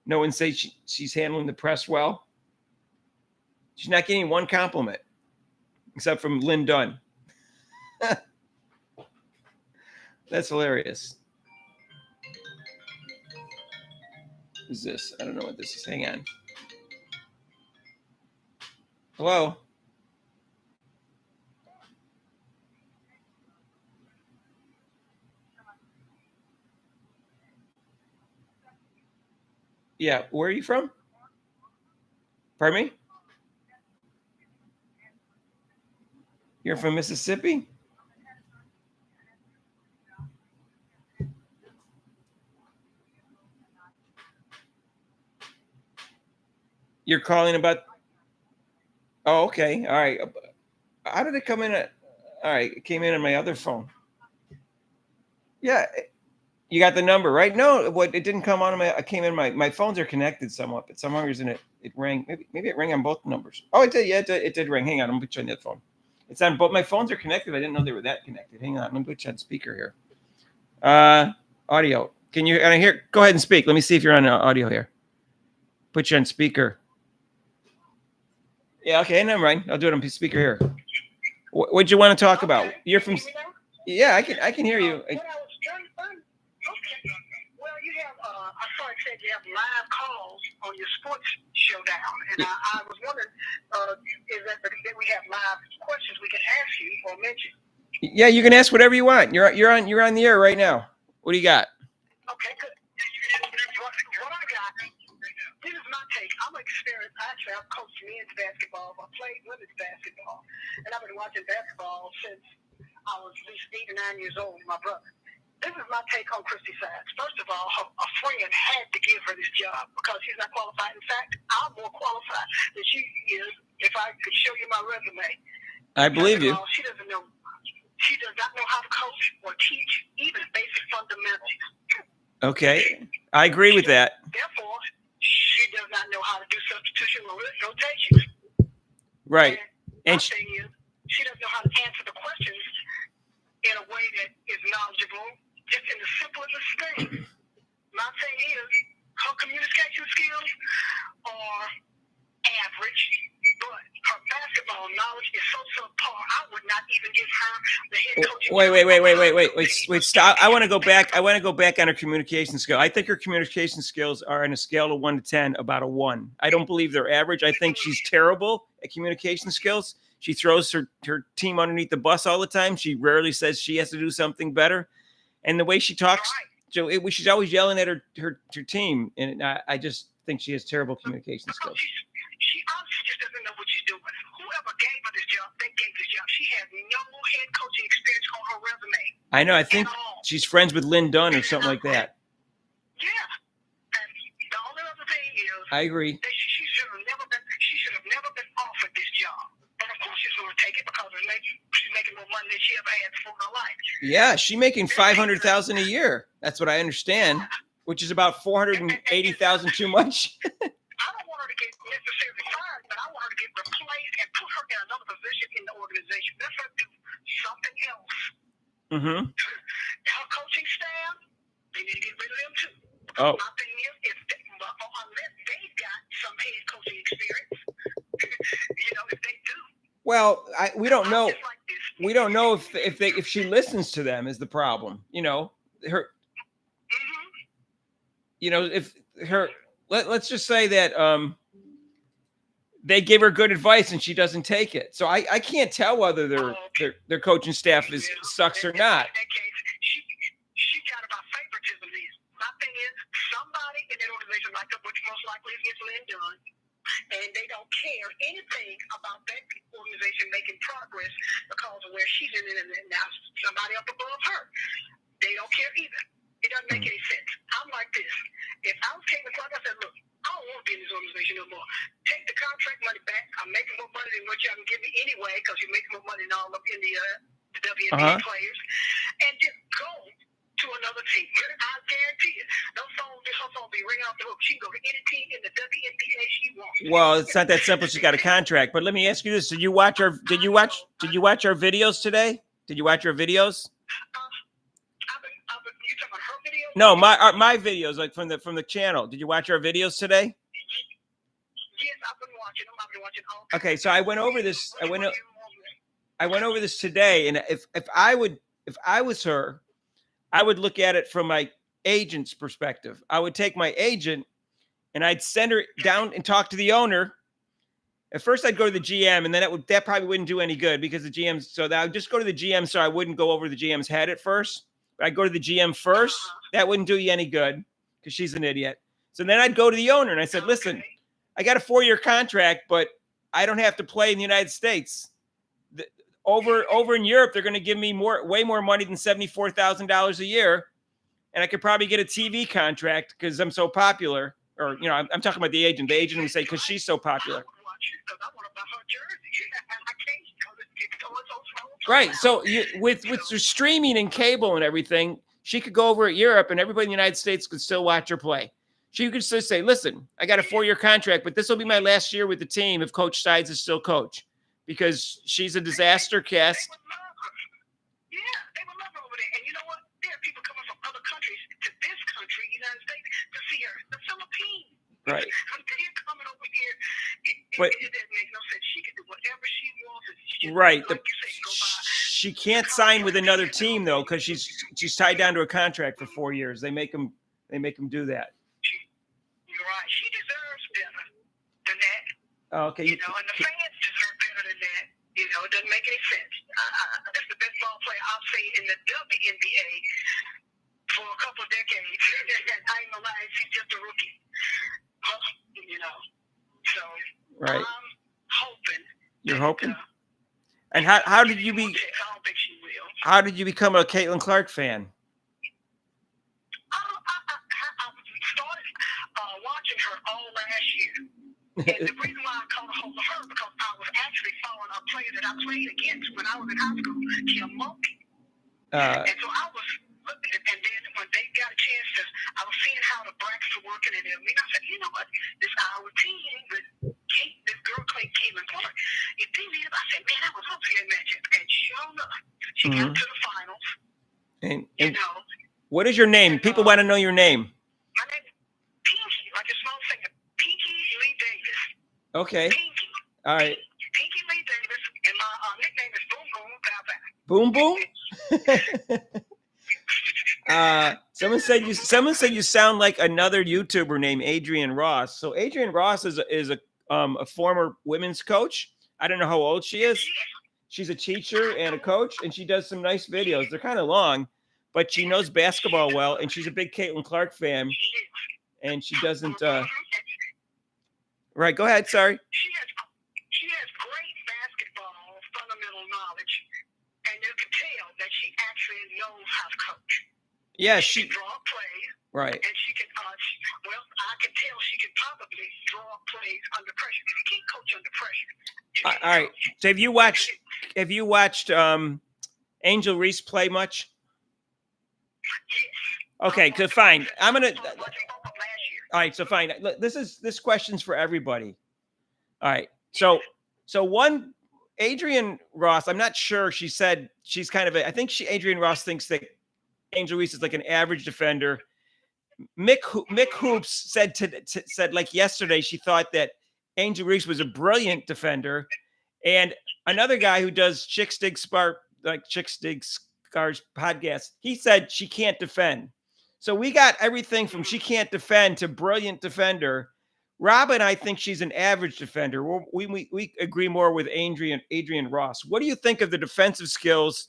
No one says she's handling the press well. She's not getting one compliment, except from Lynn Dunn. That's hilarious. Who's this? I don't know what this is. Hang on. Hello? Yeah, where are you from? Pardon me? You're from Mississippi? You're calling about... Oh, okay. All right. How did it come in? All right. It came in on my other phone. Yeah. You got the number, right? No, it didn't come on my... I came in my phones are connected somewhat, but some reason it rang. Maybe it rang on both numbers. Oh, it did. Yeah, it did ring. Hang on. I'm going to put you on that phone. It's on both. My phones are connected. I didn't know they were that connected. Hang on. I'm going to put you on speaker here. Audio. Can you hear? Go ahead and speak. Let me see if you're on audio here. Put you on speaker. Yeah, okay, never mind. I'll do it on speaker here. What'd you want to talk about? You're from... Yeah, I can hear you. Well, you have, I saw it said you have live calls on your sports showdown, and I was wondering, is that we have live questions we can ask you or mention? Yeah, you can ask whatever you want. You're on the air right now. What do you got? Okay, good. What I got, this is my take. I'm experienced. Actually, I've coached men's basketball. I played women's basketball, and I've been watching basketball since I was at least 8 or 9 years old with my brother. This is my take on Christy Sides. First of all, a friend had to give her this job because she's not qualified. In fact, I'm more qualified than she is if I could show you my resume. I believe you. She doesn't know. She does not know how to coach or teach even basic fundamentals. Okay. I agree with that. Therefore, she does not know how to do substitution or rotation. Right. And my thing is, she doesn't know how to answer the questions in a way that is knowledgeable, just in the simplest thing. My thing is, her communication skills are average, but her basketball knowledge is so subpar. I would not even give her the head coaching. Wait, stop. I want to go back on her communication skill. I think her communication skills are on a scale of 1 to 10, about a 1. I don't believe they're average. I think she's terrible at communication skills. She throws her team underneath the bus all the time. She rarely says she has to do something better. And the way she talks, she's always yelling at her team. And I just think she has terrible communication skills. She obviously just doesn't know what she's doing. Whoever gave her this job, they gave this job. She has no head coaching experience on her resume. I know. I think she's friends with Lynn Dunn or something like that. Yeah. And the only other thing is, I agree. That she should have never been offered this job. And of course she's going to take it because she's she's making more money than she ever had before in her life. Yeah, she's making $500,000 a year. That's what I understand, which is about $480,000 too much. I don't want her to get necessarily fired, but I want her to get replaced and put her in another position in the organization. Let her do something else. Mm-hmm. Her coaching staff, they need to get rid of them too. Oh. My thing is, unless they've got some head coaching experience, if they do. Well, we don't know. We don't know if she listens to them is the problem. Her. Mm-hmm. If her. Let's just say that they give her good advice and she doesn't take it. So I can't tell whether their coaching staff sucks or not. In that case, she got about favoritism. My thing is, somebody in that organization like her, which most likely is Lynn Dunn, and they don't care anything about that organization making progress because of where she's in it, and now somebody up above her. They don't care either. It doesn't make any sense. I'm like this. If I was Caitlin Clark, I said, look, I don't want to be in this organization no more. Take the contract money back. I'm making more money than what y'all can give me anyway because you're making more money than all up in the WNBA players. And just go to another team. I guarantee it. Her phone will be ringing off the hook. She can go to any team in the WNBA she wants. Well, it's not that simple. She's got a contract. But let me ask you this: Did you watch our videos today? Did you watch our videos? You talking about her videos? No, my videos, like from the channel. Did you watch our videos today? Yes, I've been watching them. I've been watching all. Okay, so I went over this. I went over this today, and if I was her, I would look at it from my agent's perspective. I would take my agent and I'd send her down and talk to the owner. At first, I'd go to the GM, and then that probably wouldn't do any good because the GM. So I would just go to the GM, so I wouldn't go over the GM's head at first. But I'd go to the GM first. That wouldn't do you any good because she's an idiot. So then I'd go to the owner and I said, "Listen, I got a 4-year contract, but I don't have to play in the United States. Over in Europe, they're going to give me way more money than $74,000 a year, and I could probably get a TV contract because I'm so popular." Or I'm talking about the agent. The agent would say because she's so popular. Right. So with streaming and cable and everything, she could go over at Europe and everybody in the United States could still watch her play. She could just say, "Listen, I got a 4-year contract, but this will be my last year with the team if Coach Sides is still coach because she's a disaster cast." Yeah, they would love her over there. And you know what? There are people coming from other countries to this country, United States, to see her. The Philippines. Right. They're coming over here. It doesn't make no sense. She can do whatever she wants. Right. Like you say, go by. She can't sign with another team though because she's tied down to a contract for 4 years. They make them do that. You're right. She deserves better than that. Oh, okay. And the fans deserve better than that. It doesn't make any sense. This is the best ball player I've seen in the WNBA for a couple of decades. I ain't gonna lie, she's just a rookie. So right. I'm hoping. You're hoping. And how did you be? I don't think she will. How did you become a Caitlin Clark fan? I started watching her all last year. And the reason why I called a hold of her because I was actually following a player that I played against when I was in high school, Kim Mulkey. And so I was looking at, and then when they got a chance to, I was seeing how the brackets were working and everything. I said, you know what, this our team with this girl played Caitlin Clark. If they need it, I said, man, I was up for that matchup. And sure enough, she got to the finals. And what is your name? People want to know your name. My name is Pinky, like a small singer. Pinky Lee Davis. Okay. Pinky. All right. Pinky Lee Davis, and my nickname is Boom Boom Pow Pow. Boom Boom. Someone said you sound like another YouTuber named Adrian Ross. So Adrian Ross is a former women's coach. I don't know how old she is. She's a teacher and a coach, and she does some nice videos. They're kind of long, but she knows basketball well, and she's a big Caitlin Clark fan. And she doesn't. Right, go ahead. Sorry. She has great basketball fundamental knowledge, and you can tell that she actually knows how to coach. Yeah, she can draw plays. Right. And she can. I can tell she can probably draw plays under pressure. If you can't coach under pressure. All right. So have you watched have you watched Angel Reese play much? Yes. Okay, good. Fine. I'm gonna. I was watching both of them last year. All right. So fine. This question's for everybody. All right. So one, Adrian Ross. I'm not sure. She said she's kind of. I think Adrian Ross thinks that Angel Reese is like an average defender. Mick Hoops said like yesterday she thought that Angel Reese was a brilliant defender, and another guy who does Chick Stig Scars podcast, he said she can't defend. So we got everything from she can't defend to brilliant defender. Rob and I think she's an average defender. We agree more with Adrian Ross. What do you think of the defensive skills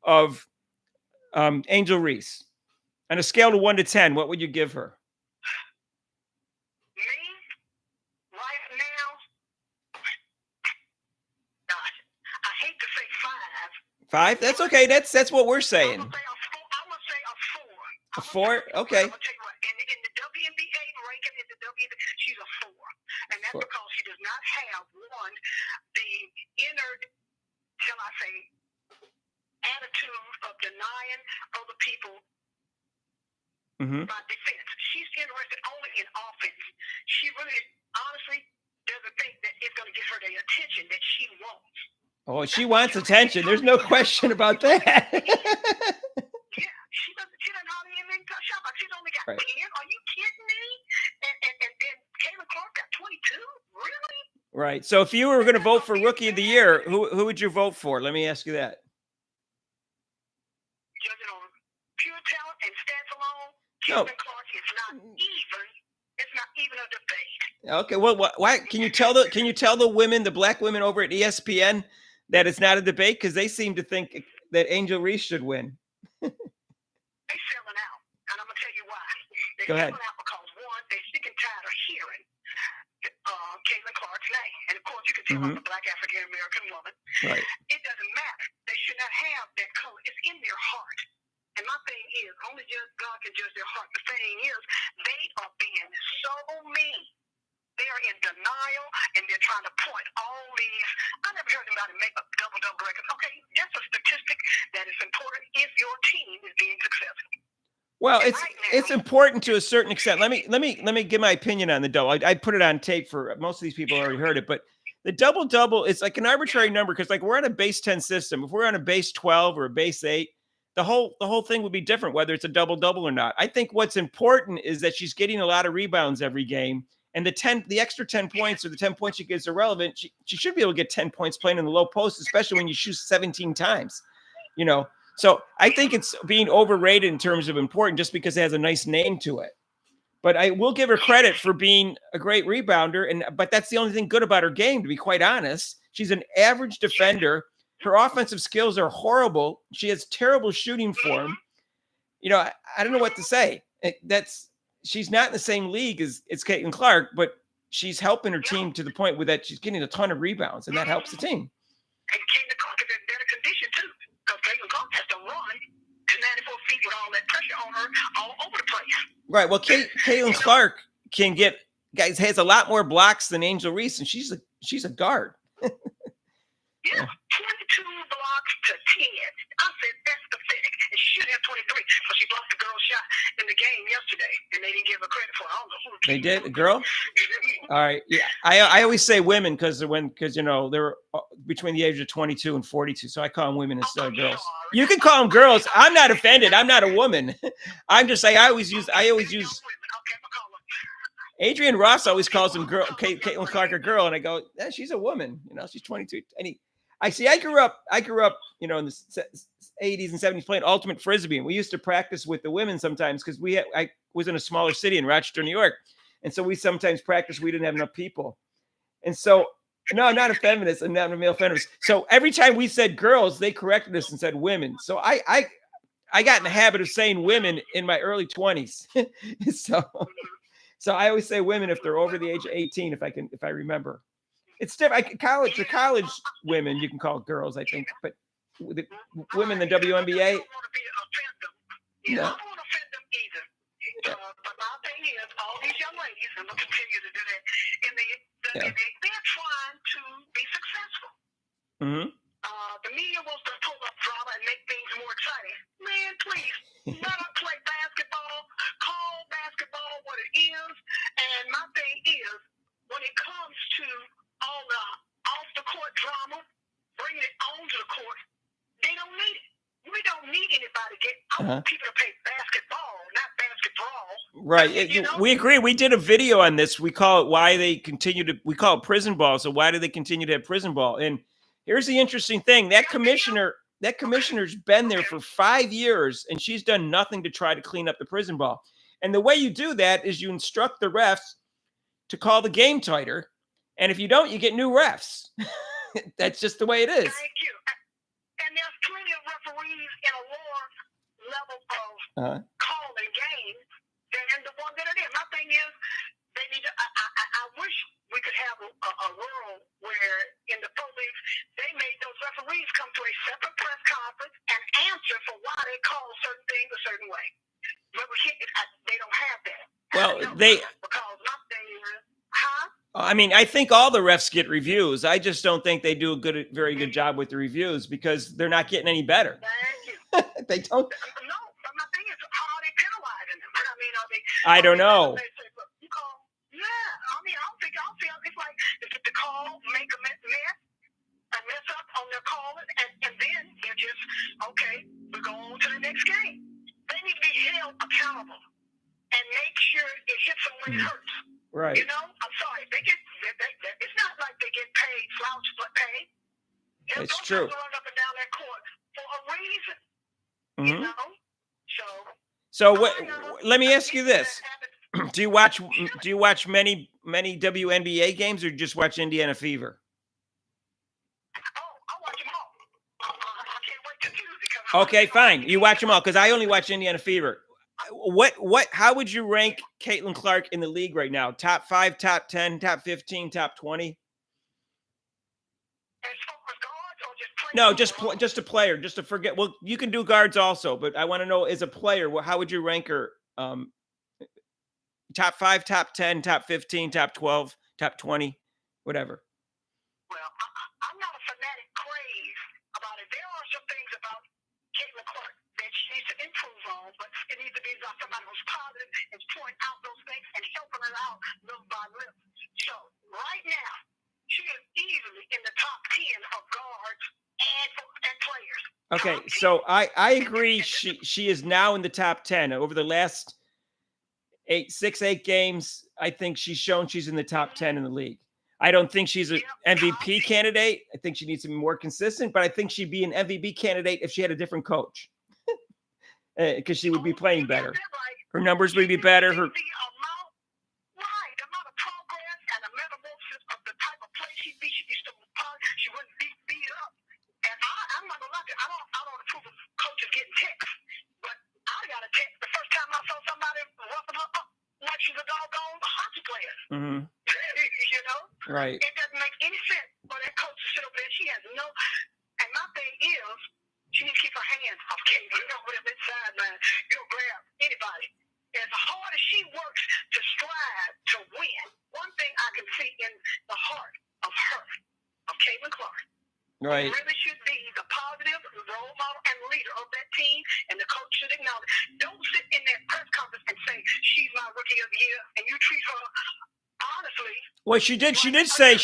of Angel Reese? On a scale of 1 to 10, what would you give her? Me, right now, gosh, I hate to say 5. 5? That's okay. That's what we're saying. I'm gonna say a 4. A 4? Okay. I'm gonna tell you what, in the WNBA ranking, she's a 4, and that's 4. because she does not have the inner, shall I say, attitude of denying other people by defense. She's interested only in offense. She really, honestly, doesn't think that it's going to get her the attention that she wants. Oh, she wants attention. There's no question about that. Yeah, she doesn't hardly even touch shot. She's only got 10. Are you kidding me? And then Caitlin Clark got 22. Really? Right. So if you were going to vote for Rookie of the Year, who would you vote for? Let me ask you that. Judging on pure talent and stats alone, No. Caitlin Clark is not even. It's not even a debate. Okay. Well, why can you tell the women, the black women over at ESPN, that it's not a debate because they seem to think that Angel Reese should win? They're selling out, and I'm gonna tell you why. They're Go ahead. selling out because one, they're sick and tired of hearing Caitlin Clark's name, and of course you can tell I'm a black African American woman. Right. It doesn't matter. They should not have that color. It's in their heart. And my thing is, only God can judge their heart. The thing is, they are being so mean. They are in denial, and they're trying to point all these. I never heard anybody make a double-double record. Okay, that's a statistic that is important if your team is being successful. Well, it's important to a certain extent. Let me give my opinion on the double. I put it on tape for most of these people already heard it, but the double is like an arbitrary number because like we're on a base 10 system. If we're on a base 12 or a base 8, the whole thing would be different whether it's a double or not. I think what's important is that she's getting a lot of rebounds every game, and the extra 10 points or the 10 points she gets irrelevant. She should be able to get 10 points playing in the low post, especially when you shoot 17 times. You know. So I think it's being overrated in terms of important just because it has a nice name to it. But I will give her credit for being a great rebounder. But that's the only thing good about her game, to be quite honest. She's an average defender. Her offensive skills are horrible. She has terrible shooting form. You know, I don't know what to say. She's not in the same league as Caitlin Clark, but she's helping her team to the point where that she's getting a ton of rebounds, and that helps the team. And Caitlin Clark is in better condition, too. Because Caitlin Clark has to run to 94 feet with all that pressure on her all over the place. Right. Well, Caitlin Clark has a lot more blocks than Angel Reese, and she's a guard. Yeah, 22 blocks to 10. I said that's pathetic. And she should have 23, but she blocked the girl's shot in the game yesterday, and they didn't give her credit for it. I don't know who. They did, a girl. All right. Yeah, I always say women because you know they're between the age of 22 and 42, so I call them women instead of girls. You can call them girls. I'm not offended. I'm not a woman. I'm just saying I always use. Adrian Ross always calls them girl. Caitlin Clark a girl, and I go, yeah, she's a woman. You know, she's 22. I grew up, you know, in the 80s and 70s playing ultimate frisbee, and we used to practice with the women sometimes because I was in a smaller city in Rochester, New York, and so we sometimes practiced. We didn't have enough people, and so no, I'm not a feminist. I'm not a male feminist. So every time we said girls, they corrected us and said women. So I got in the habit of saying women in my early 20s. So I always say women if they're over the age of 18, if I remember. It's different. College women, you can call girls, I think, but the women in the WNBA. I don't want to offend them. Yeah, I don't want to offend them either. But my thing is, all these young ladies, and they'll continue to do that, and they're trying to be successful. Mm-hmm. wants to pull up drama and make things more exciting. Man, please, let us play basketball. Call basketball what it is. And my thing is, when it comes to all the off-the-court drama, bringing it onto the court, they don't need it. We don't need anybody to get. I want people to play basketball, not basketball. Right. We agree. We did a video on this. We call it why they continue to. We call it prison ball. So why do they continue to have prison ball? And here's the interesting thing: that commissioner's been there for 5 years, and she's done nothing to try to clean up the prison ball. And the way you do that is you instruct the refs to call the game tighter, and if you don't, you get new refs. That's just the way it is. Thank you. And there's plenty of referees in a lower level of calling games than the one that it is. My thing is, they need to. I wish we could have a world where in the pro leagues they made those referees come to a separate press conference and answer for why they call certain things a certain way. But they don't have that. Well, because my thing is, I mean, I think all the refs get reviews. I just don't think they do a very good job with the reviews because they're not getting any better. Thank you. They don't. No, but my thing is, how are they penalizing them? I mean, I don't know. They say, look, you call, yeah. I mean, I don't think it's like they get the call, make a mess up on their call, and then they're just okay. We go on to the next game. They need to be held accountable and make sure it hits them when it hurts. Right. You know, I'm sorry. It's not like they get paid slouch but pay. It's true. Run up and down that court for a reason. You know. So let me ask you this: Do you watch many WNBA games, or just watch Indiana Fever? Oh, I watch them all. I can't wait to Tuesday. Okay, fine. You watch them all because I only watch Indiana Fever. How would you rank Caitlin Clark in the league right now? Top 5, top 10, top 15, top 20? As far as guards or just players? No, just a player. Just to forget. Well, you can do guards also, but I want to know as a player, how would you rank her? Top 5, top 10, top 15, top 12, top 20, whatever. Well, I'm not a fanatic craze about it. There are some things about Caitlin Clark that she needs to improve on, but it needs to be about somebody who's positive and pointing out those things and helping her out little by little. So right now, she is easily in the top 10 of guards and players. Okay, so I agree. She is now in the top 10 over the last 8 games. I think she's shown she's in the top 10 in the league. I don't think she's an MVP candidate. I think she needs to be more consistent, but I think she'd be an MVP candidate if she had a different coach. Because she would be playing better. Her numbers would be better. The amount of progress and the metamorphosis of the type of play she'd be so positive, she wouldn't be beat up. And I'm not gonna lie to you, I don't approve of coaches getting texts, but I got a text the first time I saw somebody roughing her up like she's a doggone hockey player. Mm-hmm. You know? Right. It doesn't make any sense for that coach to sit up there. She has no. And my thing is, she needs to keep her hands off Caitlin. You know, whatever inside, man. You'll grab anybody. As hard as she works to strive to win, one thing I can see in the heart of her, of Caitlin Clark, right, really should be the positive role model and leader of that team, and the coach should acknowledge. Don't sit in that press conference and say she's my rookie of the year, and you treat her honestly. Well, she did say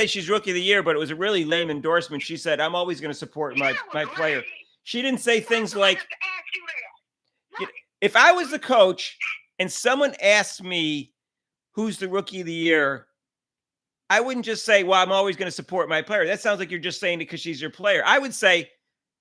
she's rookie of the year, but it was a really lame endorsement. She said, "I'm always going to support my player." She didn't say things like, if I was the coach and someone asked me who's the rookie of the year, I wouldn't just say, well, I'm always going to support my player. That sounds like you're just saying it because she's your player. I would say,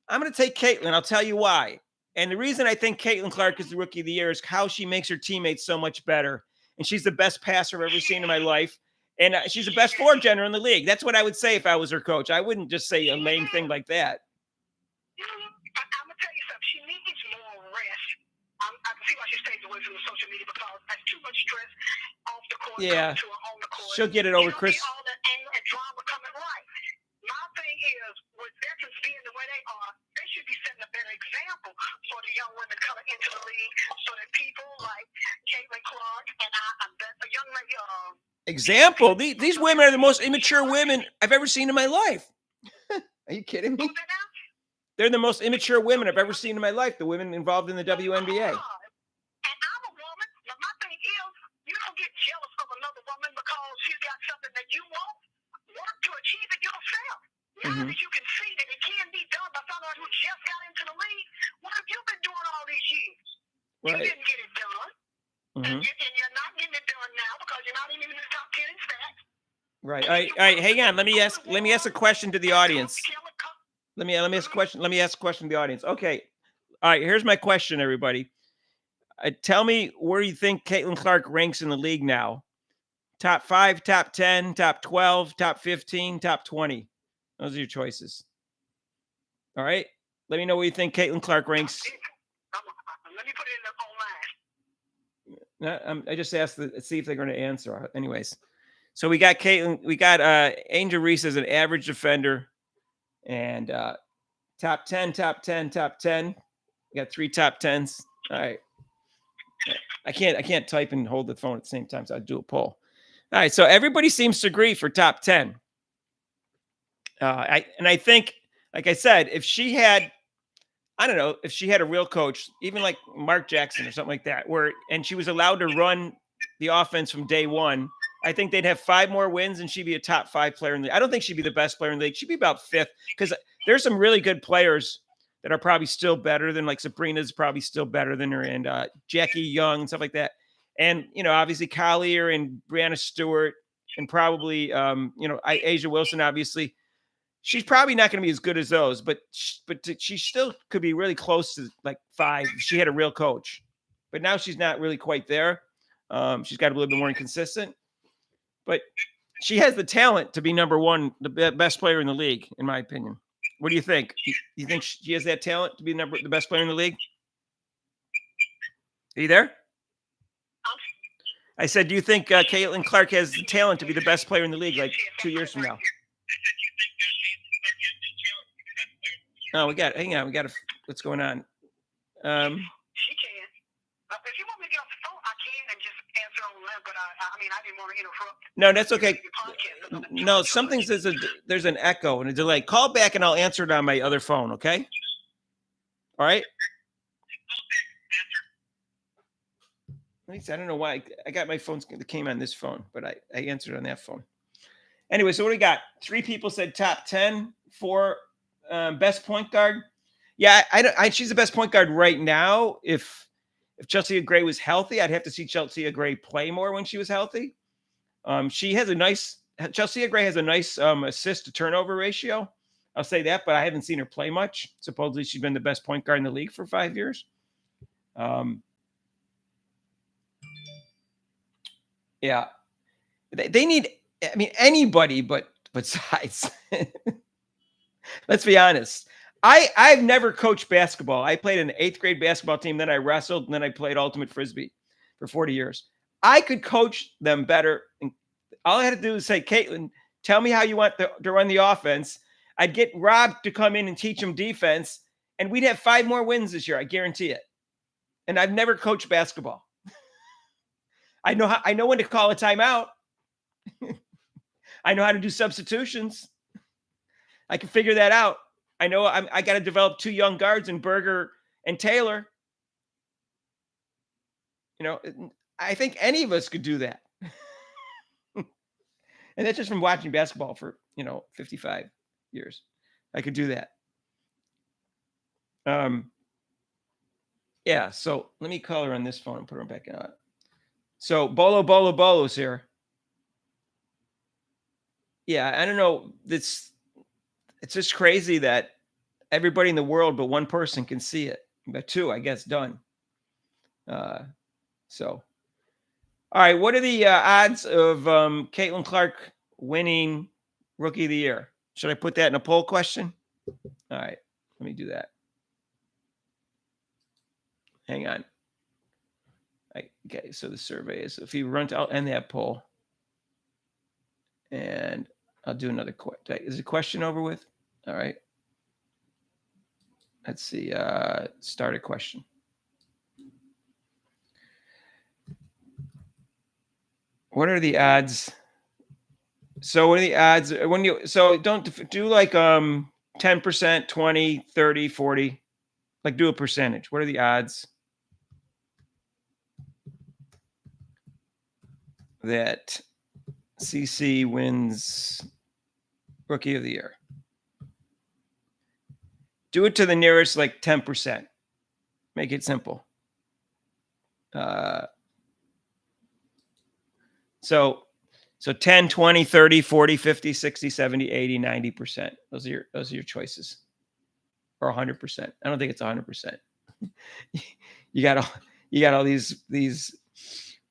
I'm going to take Caitlin. I'll tell you why. And the reason I think Caitlin Clark is the rookie of the year is how she makes her teammates so much better. And she's the best passer I've ever seen in my life. And she's the best floor general in the league. That's what I would say if I was her coach. I wouldn't just say a lame thing like that. I'm going to tell you something. She needs more rest. I can see why she stays away from the social media because that's too much stress off the court. Yeah. To her on the court. She'll get it over Chris. All that anger and drama coming right. My thing is, with veterans being the way they are, they should be setting a better example for the young women coming into the league so that people like Caitlin Clark and a young lady. Example? These women are the most immature women I've ever seen in my life. Are you kidding me? They're the most immature women I've ever seen in my life. The women involved in the WNBA. And I'm a woman. Now my thing is, you don't get jealous of another woman because she's got something that you want. Work to achieve it yourself. Now that you can see that it can be done by someone who just got into the league, what have you been doing all these years? Right. You didn't get it done. And you're not getting it done now because you're not even in the top 10 in stats. Right. All right. Hang on. Let me ask a question to the audience. Let me ask a question. Let me ask a question to the audience. Okay. All right. Here's my question, everybody. Tell me where you think Caitlin Clark ranks in the league now. Top 5, top 10, top 12, top 15, top 20. Those are your choices. All right. Let me know where you think Caitlin Clark ranks. Let me put it in online. I just asked to see if they're going to answer. Anyways, so we got Caitlin. We got Angel Reese as an average defender, and top 10, top 10, top 10. We got 3 top 10s. All right. I can't type and hold the phone at the same time, so I'll do a poll. All right, so everybody seems to agree for top 10. I think, like I said, if she had, I don't know, if she had a real coach, even like Mark Jackson or something like that, and she was allowed to run the offense from day one, I think they'd have 5 more wins and she'd be a top 5 player in the league. I don't think she'd be the best player in the league. She'd be about 5th because there's some really good players that are probably still better than, like Sabrina's probably still better than her, and Jackie Young and stuff like that. And, obviously Collier and Brianna Stewart and probably, Asia Wilson, obviously. She's probably not going to be as good as those, but she still could be really close to like 5 if she had a real coach. But now she's not really quite there. She's got a little bit more inconsistent. But she has the talent to be number 1, the best player in the league, in my opinion. What do you think? You think she has that talent to be the best player in the league? Are you there? I said, do you think Caitlin Clark has the talent to be the best player in the league like 2 years from now? Oh, hang on. What's going on? She can. If you want me to get off the phone, I can and just answer online, but I didn't want to interrupt. No, that's okay. No, something says there's an echo and a delay. Call back and I'll answer it on my other phone, okay? All right? I don't know why. I got my phone that came on this phone, but I answered on that phone. Anyway, so what do we got? 3 people said top 10, 4 best point guard. Yeah, she's the best point guard right now. If Chelsea Gray was healthy, I'd have to see Chelsea Gray play more when she was healthy. Chelsea Gray has a nice assist to turnover ratio. I'll say that, but I haven't seen her play much. Supposedly she's been the best point guard in the league for 5 years. Yeah, they need. I mean, anybody but sides. Let's be honest. I've never coached basketball. I played in the 8th grade basketball team. Then I wrestled. And then I played ultimate frisbee for 40 years. I could coach them better. And all I had to do is say, Caitlin, tell me how you want to run the offense. I'd get Rob to come in and teach him defense. And we'd have 5 more wins this year. I guarantee it. And I've never coached basketball. I know when to call a timeout. I know how to do substitutions. I can figure that out. I know I got to develop 2 young guards in Berger and Taylor. I think any of us could do that. And that's just from watching basketball for, 55 years. I could do that. Yeah, so let me call her on this phone and put her back on. So Bolo's here. Yeah, I don't know. It's just crazy that everybody in the world but one person can see it. But 2, I guess, done. So, all right. What are the odds of Caitlin Clark winning Rookie of the Year? Should I put that in a poll question? All right. Let me do that. Hang on. Okay. So the survey is, if you I'll end that poll. And I'll do another question. Is the question over with? All right. Let's see. Start a question. What are the odds? So what are the odds when don't do like 10%, 20, 30, 40. Like do a percentage. What are the odds that CC wins Rookie of the Year? Do it to the nearest like 10%. Make it simple. So 10, 20, 30, 40, 50, 60, 70, 80, 90%. Those are your choices. Or 100%. I don't think it's 100%. You got all these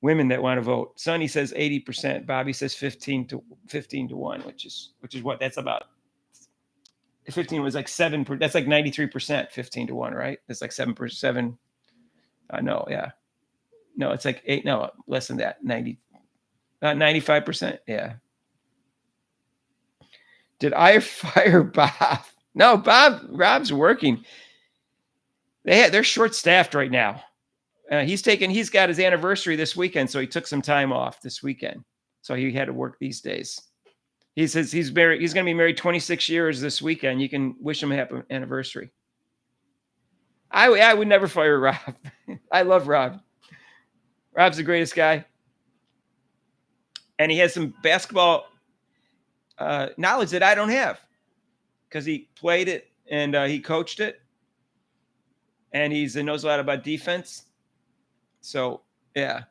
women that want to vote. Sonny says 80%. Bobby says 15 to 1, which is what that's about. 15 was like 7. That's like 93%. 15 to 1, right? That's like 7%. No, yeah. No, it's like 8. No, less than that. 95%. Yeah. Did I fire Bob? No, Rob's working. They're short-staffed right now. He's got his anniversary this weekend, so he took some time off this weekend. So he had to work these days. He says he's going to be married 26 years this weekend. You can wish him a happy anniversary. I would never fire Rob. I love Rob. Rob's the greatest guy. And he has some basketball knowledge that I don't have because he played it and he coached it. And he knows a lot about defense. So, yeah.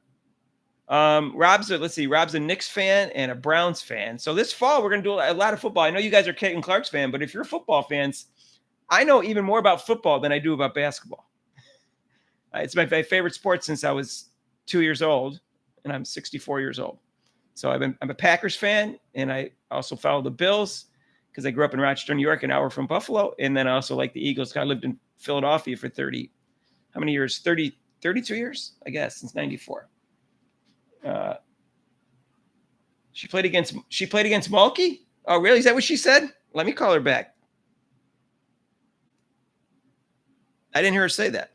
Rob's a Knicks fan and a Browns fan. So this fall, we're going to do a lot of football. I know you guys are Caitlin Clark's fan, but if you're football fans, I know even more about football than I do about basketball. It's my favorite sport since I was 2 years old, and I'm 64 years old. So I'm a Packers fan, and I also follow the Bills because I grew up in Rochester, New York, an hour from Buffalo. And then I also like the Eagles. I lived in Philadelphia for how many years? 32 years, I guess, since 94. She played against Mulkey? Oh, really? Is that what she said? Let me call her back. I didn't hear her say that.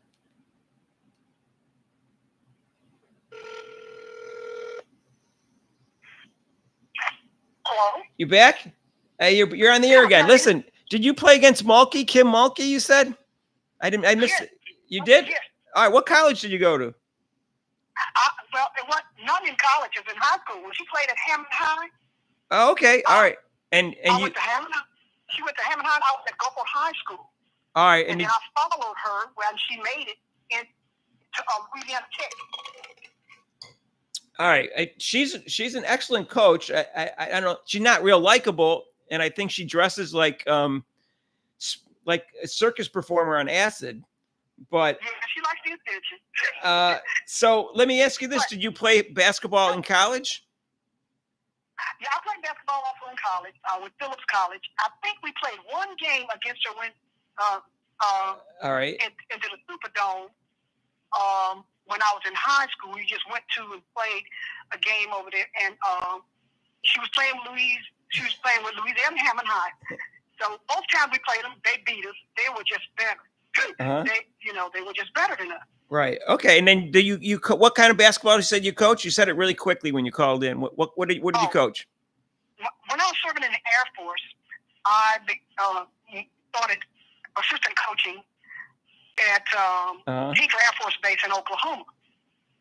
Hello? You back? Hey, you're on the air again. Listen, did you play against Mulkey, Kim Mulkey, you said? I missed it. You did? Yes. All right, what college did you go to? Well, it was not in college. It was in high school. When she played at Hammond High. Oh, okay. All right. And I you went to Hammond. She went to Hammond High. I was at Gulfport High School. all right, And then I followed her when she made it into Louisiana Tech. all right. She's an excellent coach. I don't know. She's not real likable, and I think she dresses like a circus performer on acid. But Yeah, she likes the attention. so let me ask you this: did you play basketball in college? Yeah, I played basketball also in college with Phillips College. I think we played one game against her All right. into the Superdome. When I was in high school, we just went to and played a game over there, and she was playing with Louisiana Hammond High. So both times we played them, they beat us. They were just better. Uh-huh. They were just better than us. Right. Okay. And then do you what kind of basketball you said you coach? You said it really quickly when you called in. What did you coach? When I was serving in the Air Force, I started assistant coaching at Tinker Air Force Base in Oklahoma.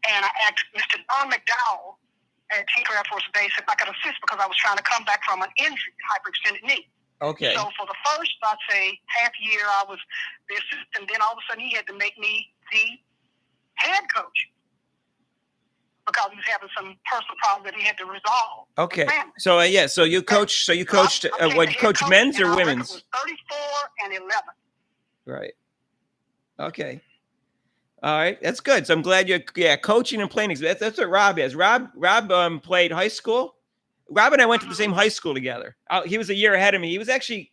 And I asked Mr. Don McDowell at Tinker Air Force Base if I could assist because I was trying to come back from an injury, hyperextended knee. Okay. So for the first, I'd say, half year, I was the assistant. Then all of a sudden, he had to make me the head coach because he was having some personal problems that he had to resolve. Okay. Family. So so you coached. So you coached. What? You coach men's or women's? It was 34 and 11. Right. Okay. All right. That's good. So I'm glad you're coaching and playing. That's what Rob is. Rob played high school. Rob and I went to the same high school together. He was a year ahead of me. He was actually,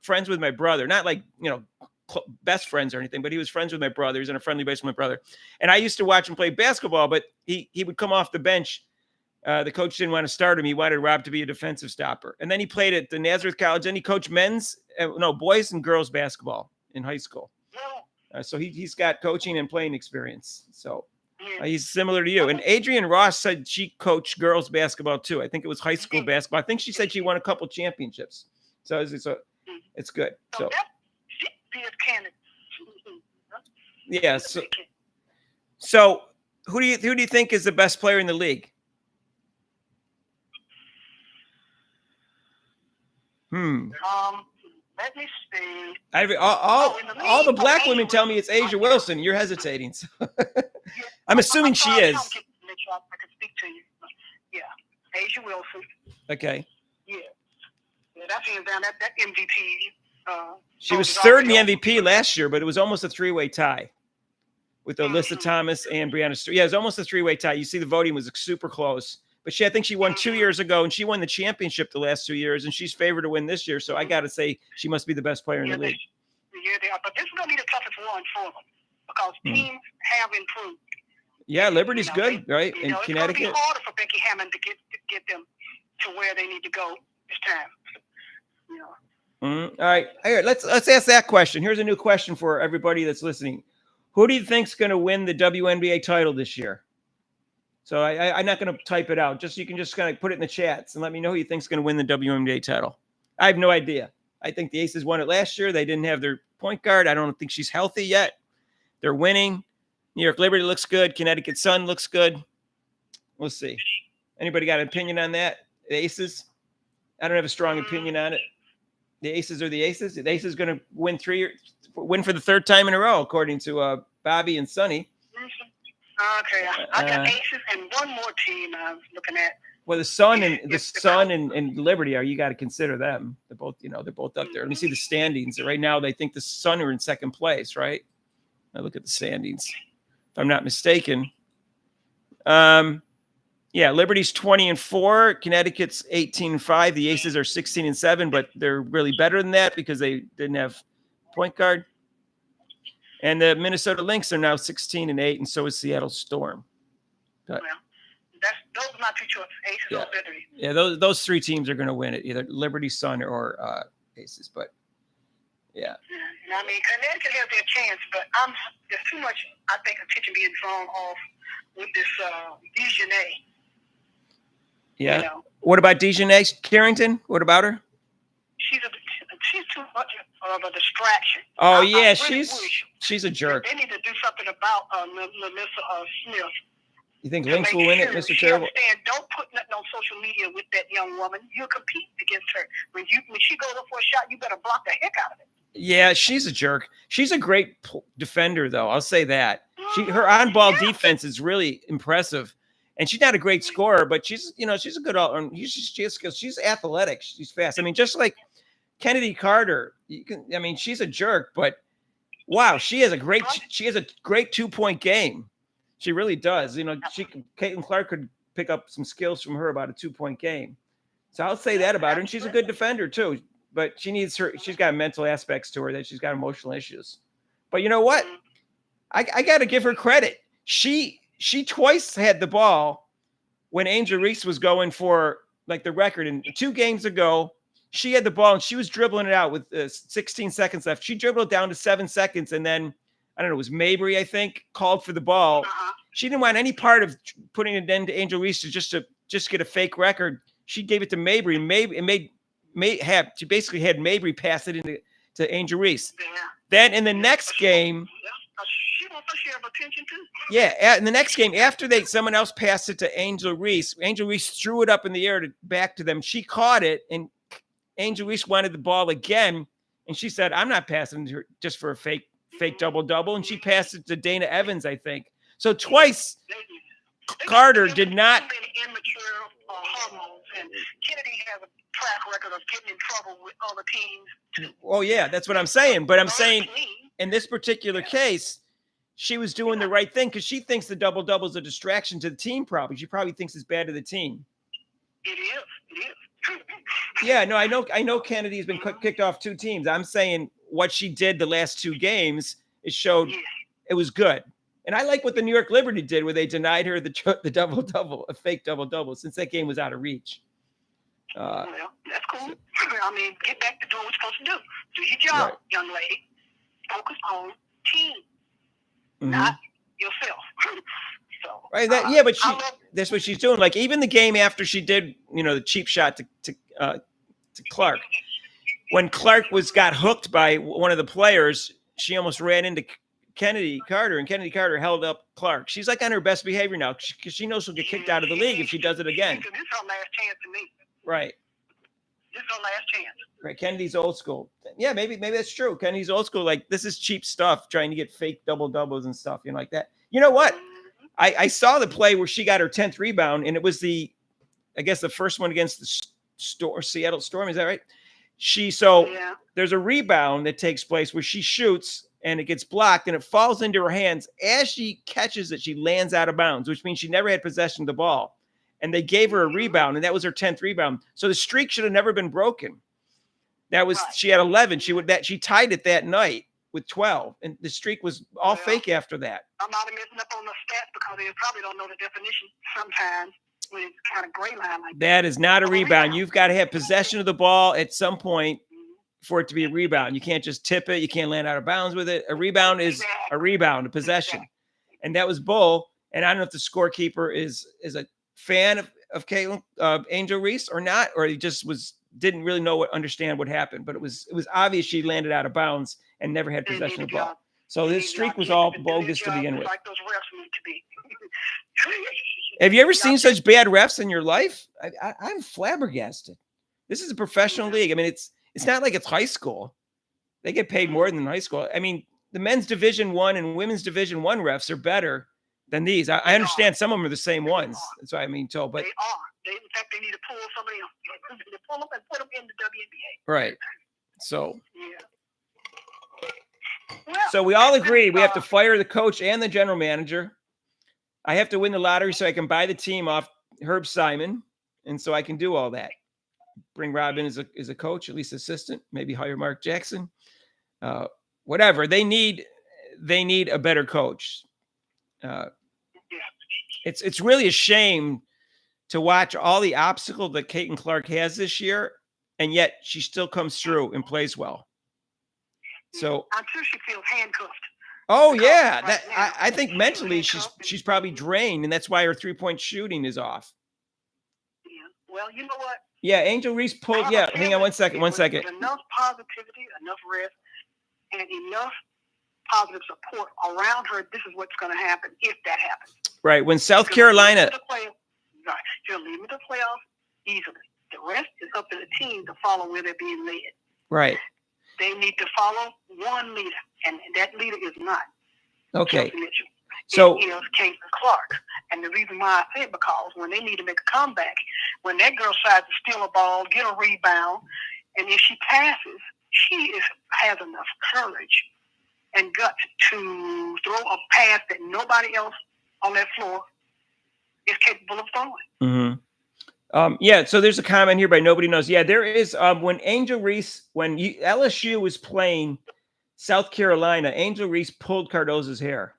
friends with my brother. Not like, best friends or anything, but he was friends with my brother. He was on a friendly basis with my brother. And I used to watch him play basketball, but he would come off the bench. The coach didn't want to start him. He wanted Rob to be a defensive stopper. And then he played at the Nazareth College. Then he coached boys and girls basketball in high school. So he's got coaching and playing experience. So he's similar to you. And Adrian Ross said she coached girls basketball too. I think it was high school basketball. I think she said she won a couple championships. So It's good. So she is candidate. yeah. So who do you think is the best player in the league? Let me see. All the black women tell me it's Asia Wilson. You're hesitating. So I'm assuming she is. I can speak to you. Yeah, Asia Wilson. Okay. Yeah, that's hands down. That MVP. She was third in the MVP last year, but it was almost a three-way tie with Alyssa Thomas and Breanna Stewart. Yeah, it was almost a three-way tie. You see, the voting was super close. But I think she won 2 years ago, and she won the championship the last 2 years, and she's favored to win this year. So I got to say she must be the best player in the league. Yeah, they are. But this is going to be the toughest one for them because teams have improved. Yeah, Liberty's good, right? In Connecticut. It's going to be harder for Becky Hammond to get them to where they need to go this time. All right. Let's ask that question. Here's a new question for everybody that's listening. Who do you think's going to win the WNBA title this year? So I'm not going to type it out. You can just kind of put it in the chats and let me know who you think's going to win the WNBA title. I have no idea. I think the Aces won it last year. They didn't have their point guard. I don't think she's healthy yet. They're winning. New York Liberty looks good. Connecticut Sun looks good. We'll see. Anybody got an opinion on that? The Aces? I don't have a strong opinion on it. The Aces are the Aces. The Aces going to win for the third time in a row, according to Bobby and Sonny. Okay, I got Aces and one more team I'm looking at. Well, the Sun and Liberty you got to consider them. They're both up there. Let me see the standings. Right now, they think the Sun are in second place, right? I look at the standings. If I'm not mistaken. Yeah, Liberty's 20-4, Connecticut's 18-5. The Aces are 16-7, but they're really better than that because they didn't have point guard. And the Minnesota Lynx are now 16-8, and so is Seattle Storm. But, those are my two choices, Aces or Liberty. Yeah, those three teams are going to win it, either Liberty, Sun, or Aces. But yeah. I mean, Connecticut has their chance, but there's too much, I think, attention being drawn off with this Dejanay. Yeah. What about Dejanay Carrington? What about her? She's too much of a distraction. Oh, yeah, she's a jerk. They need to do something about Melissa Smith. You think Lynx will win it, Mr. Terrible? Don't put nothing on social media with that young woman. You'll compete against her. When she goes up for a shot, you better block the heck out of it. Yeah, she's a jerk. She's a great defender, though. I'll say that. Her on-ball defense is really impressive. And she's not a great scorer, but she's a good all. She's athletic. She's fast. I mean, just like Kennedy Carter, she's a jerk, but wow, she has a great 2-point game. She really does. Caitlin Clark could pick up some skills from her about a 2-point game. So I'll say that about her. And she's a good defender too, but she's got mental aspects to her that she's got emotional issues. But you know what? I got to give her credit. She twice had the ball when Angel Reese was going for like the record. And 2 games ago, she had the ball and she was dribbling it out with 16 seconds left. She dribbled down to 7 seconds. And then, I don't know, it was Mabry, I think, called for the ball. She didn't want any part of putting it into Angel Reese to just get a fake record. She gave it to Mabry. She basically had Mabry pass it to Angel Reese. Yeah. Then in the next game, she wants to share attention too. Yeah, in the next game, after someone else passed it to Angel Reese threw it up in the air back to them. She caught it, and Angel Reese wanted the ball again, and she said, "I'm not passing to her just for a fake double-double," and she passed it to Dana Evans, I think. So twice, Carter did not. Immature hormones, and Kennedy has a track record of getting in trouble with other teams. Oh yeah, that's what I'm saying. But I'm saying in this particular case, she was doing the right thing because she thinks the double-double is a distraction to the team. She probably thinks it's bad to the team. It is. Yeah, no, I know Kennedy's been kicked off 2 teams. I'm saying what she did the last 2 games, it showed it was good. And I like what the New York Liberty did where they denied her the double-double, a fake double-double, since that game was out of reach. Well, that's cool. Get back to doing what you're supposed to do. Do your job, right, young lady. Focus on team, not yourself. So, right. But that's what she's doing. Like even the game after she did, the cheap shot to Clark. when Clark got hooked by one of the players, she almost ran into Kennedy Carter, and Kennedy Carter held up Clark. She's like on her best behavior now because she knows she'll get kicked out of the league if she does it again. This is her last chance to me. Right. This is her last chance. Right. Kennedy's old school. Yeah, maybe that's true. Kennedy's old school. Like, this is cheap stuff, trying to get fake doubles and stuff, like that. You know what? I saw the play where she got her 10th rebound, and it was the first one against the Seattle Storm. Is that right? There's a rebound that takes place where she shoots and it gets blocked and it falls into her hands. As she catches it, she lands out of bounds, which means she never had possession of the ball. And they gave her a rebound, and that was her 10th rebound. So the streak should have never been broken. That was She had 11. She tied it that night with 12, and the streak was all fake after that. I'm not messing up on the stats because they probably don't know the definition sometimes when it's kind of gray line like that. That is not a rebound. You've got to have possession of the ball at some point for it to be a rebound. You can't just tip it. You can't land out of bounds with it. A rebound is a rebound, a possession. And that was Bull. And I don't know if the scorekeeper is a fan of Caitlin, Angel Reese or not, or he just didn't really understand what happened. But it was obvious she landed out of bounds and never had possession of the ball. So this streak was all bogus to begin with. Like those refs need to be. Have you ever seen such bad refs in your life? I'm flabbergasted. This is a professional league. I mean, it's not like it's high school. They get paid more than high school. I mean, the men's Division I and women's Division I refs are better than these. I understand some of them are the same ones. That's what I mean, told. But they are. In fact, they need to pull somebody else. They pull them and put them in the WNBA. Right. So. Yeah. So we all agree we have to fire the coach and the general manager. I have to win the lottery so I can buy the team off Herb Simon, and so I can do all that. Bring Rob in as a coach, at least assistant. Maybe hire Mark Jackson. Whatever they need a better coach. It's really a shame to watch all the obstacles that Caitlin Clark has this year, and yet she still comes through and plays well. So I'm sure she feels handcuffed. Oh yeah, I think mentally she's probably drained, and that's why her 3-point shooting is off. Yeah. Well, you know what? Yeah, Angel Reese pulled. Yeah, hang on one second. With enough positivity, enough rest, and enough positive support around her, this is what's going to happen if that happens. Right. When South Carolina, she'll lead the playoffs easily. The rest is up to the team to follow where they're being led. Right. They need to follow one leader, and that leader is not okay. Chelsea Mitchell. So it is Caitlin Clark. And the reason why I say it, because when they need to make a comeback, when that girl decides to steal a ball, get a rebound, and if she passes, she has enough courage and guts to throw a pass that nobody else on that floor is capable of throwing. Mm-hmm. Yeah, so there's a comment here by Nobody Knows. Yeah, there is. When Angel Reese, when LSU was playing South Carolina, Angel Reese pulled Cardozo's hair.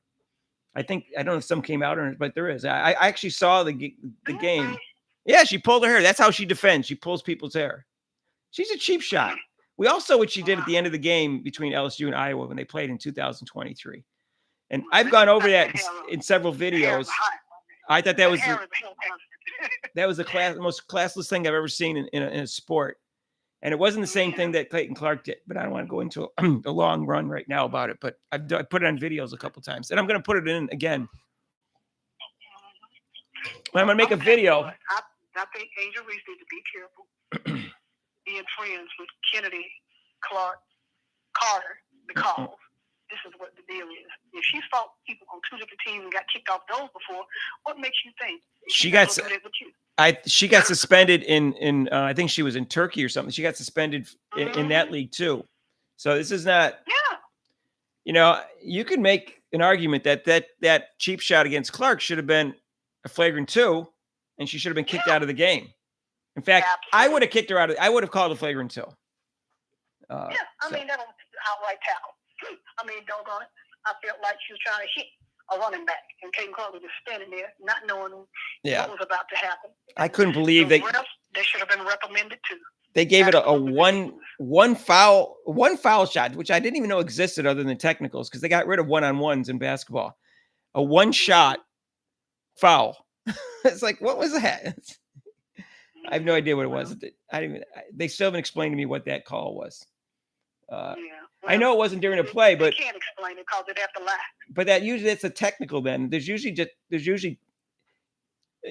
I don't know if some came out or not, but there is. I actually saw the game. Yeah, she pulled her hair. That's how she defends. She pulls people's hair. She's a cheap shot. We all saw what she did at the end of the game between LSU and Iowa when they played in 2023. And I've gone over that in several videos. I thought that was the most classless thing I've ever seen in a sport. And it wasn't the same thing that Clayton Clark did, but I don't want to go into a long run right now about it. But I put it on videos a couple times, and I'm going to put it in again. I'm going to make a video. I think Angel Reese needs to be careful being friends with Kennedy Clark Carter, because this is what the deal is. If she's fought people on two different teams and got kicked off those before, what makes you think she got suspended in I think she was in Turkey or something. She got suspended in that league too. So this is not. Yeah. You know, you could make an argument that cheap shot against Clark should have been a flagrant 2, and she should have been kicked out of the game. In fact, I would have kicked her out of. I would have called a flagrant 2. I mean, that was outright tackle. I mean, doggone it. I felt like she was trying to hit a running back, and Caitlin Clark was just standing there, not knowing what was about to happen. I couldn't believe they should have been reprimanded too. They gave it a one foul shot, which I didn't even know existed other than technicals, because they got rid of one-on-ones in basketball. A one shot foul. It's like, what was that? I have no idea what it was. They still haven't explained to me what that call was. Yeah. I know it wasn't during a play, but they can't explain it because they'd have to lie. But that's a technical. Then there's usually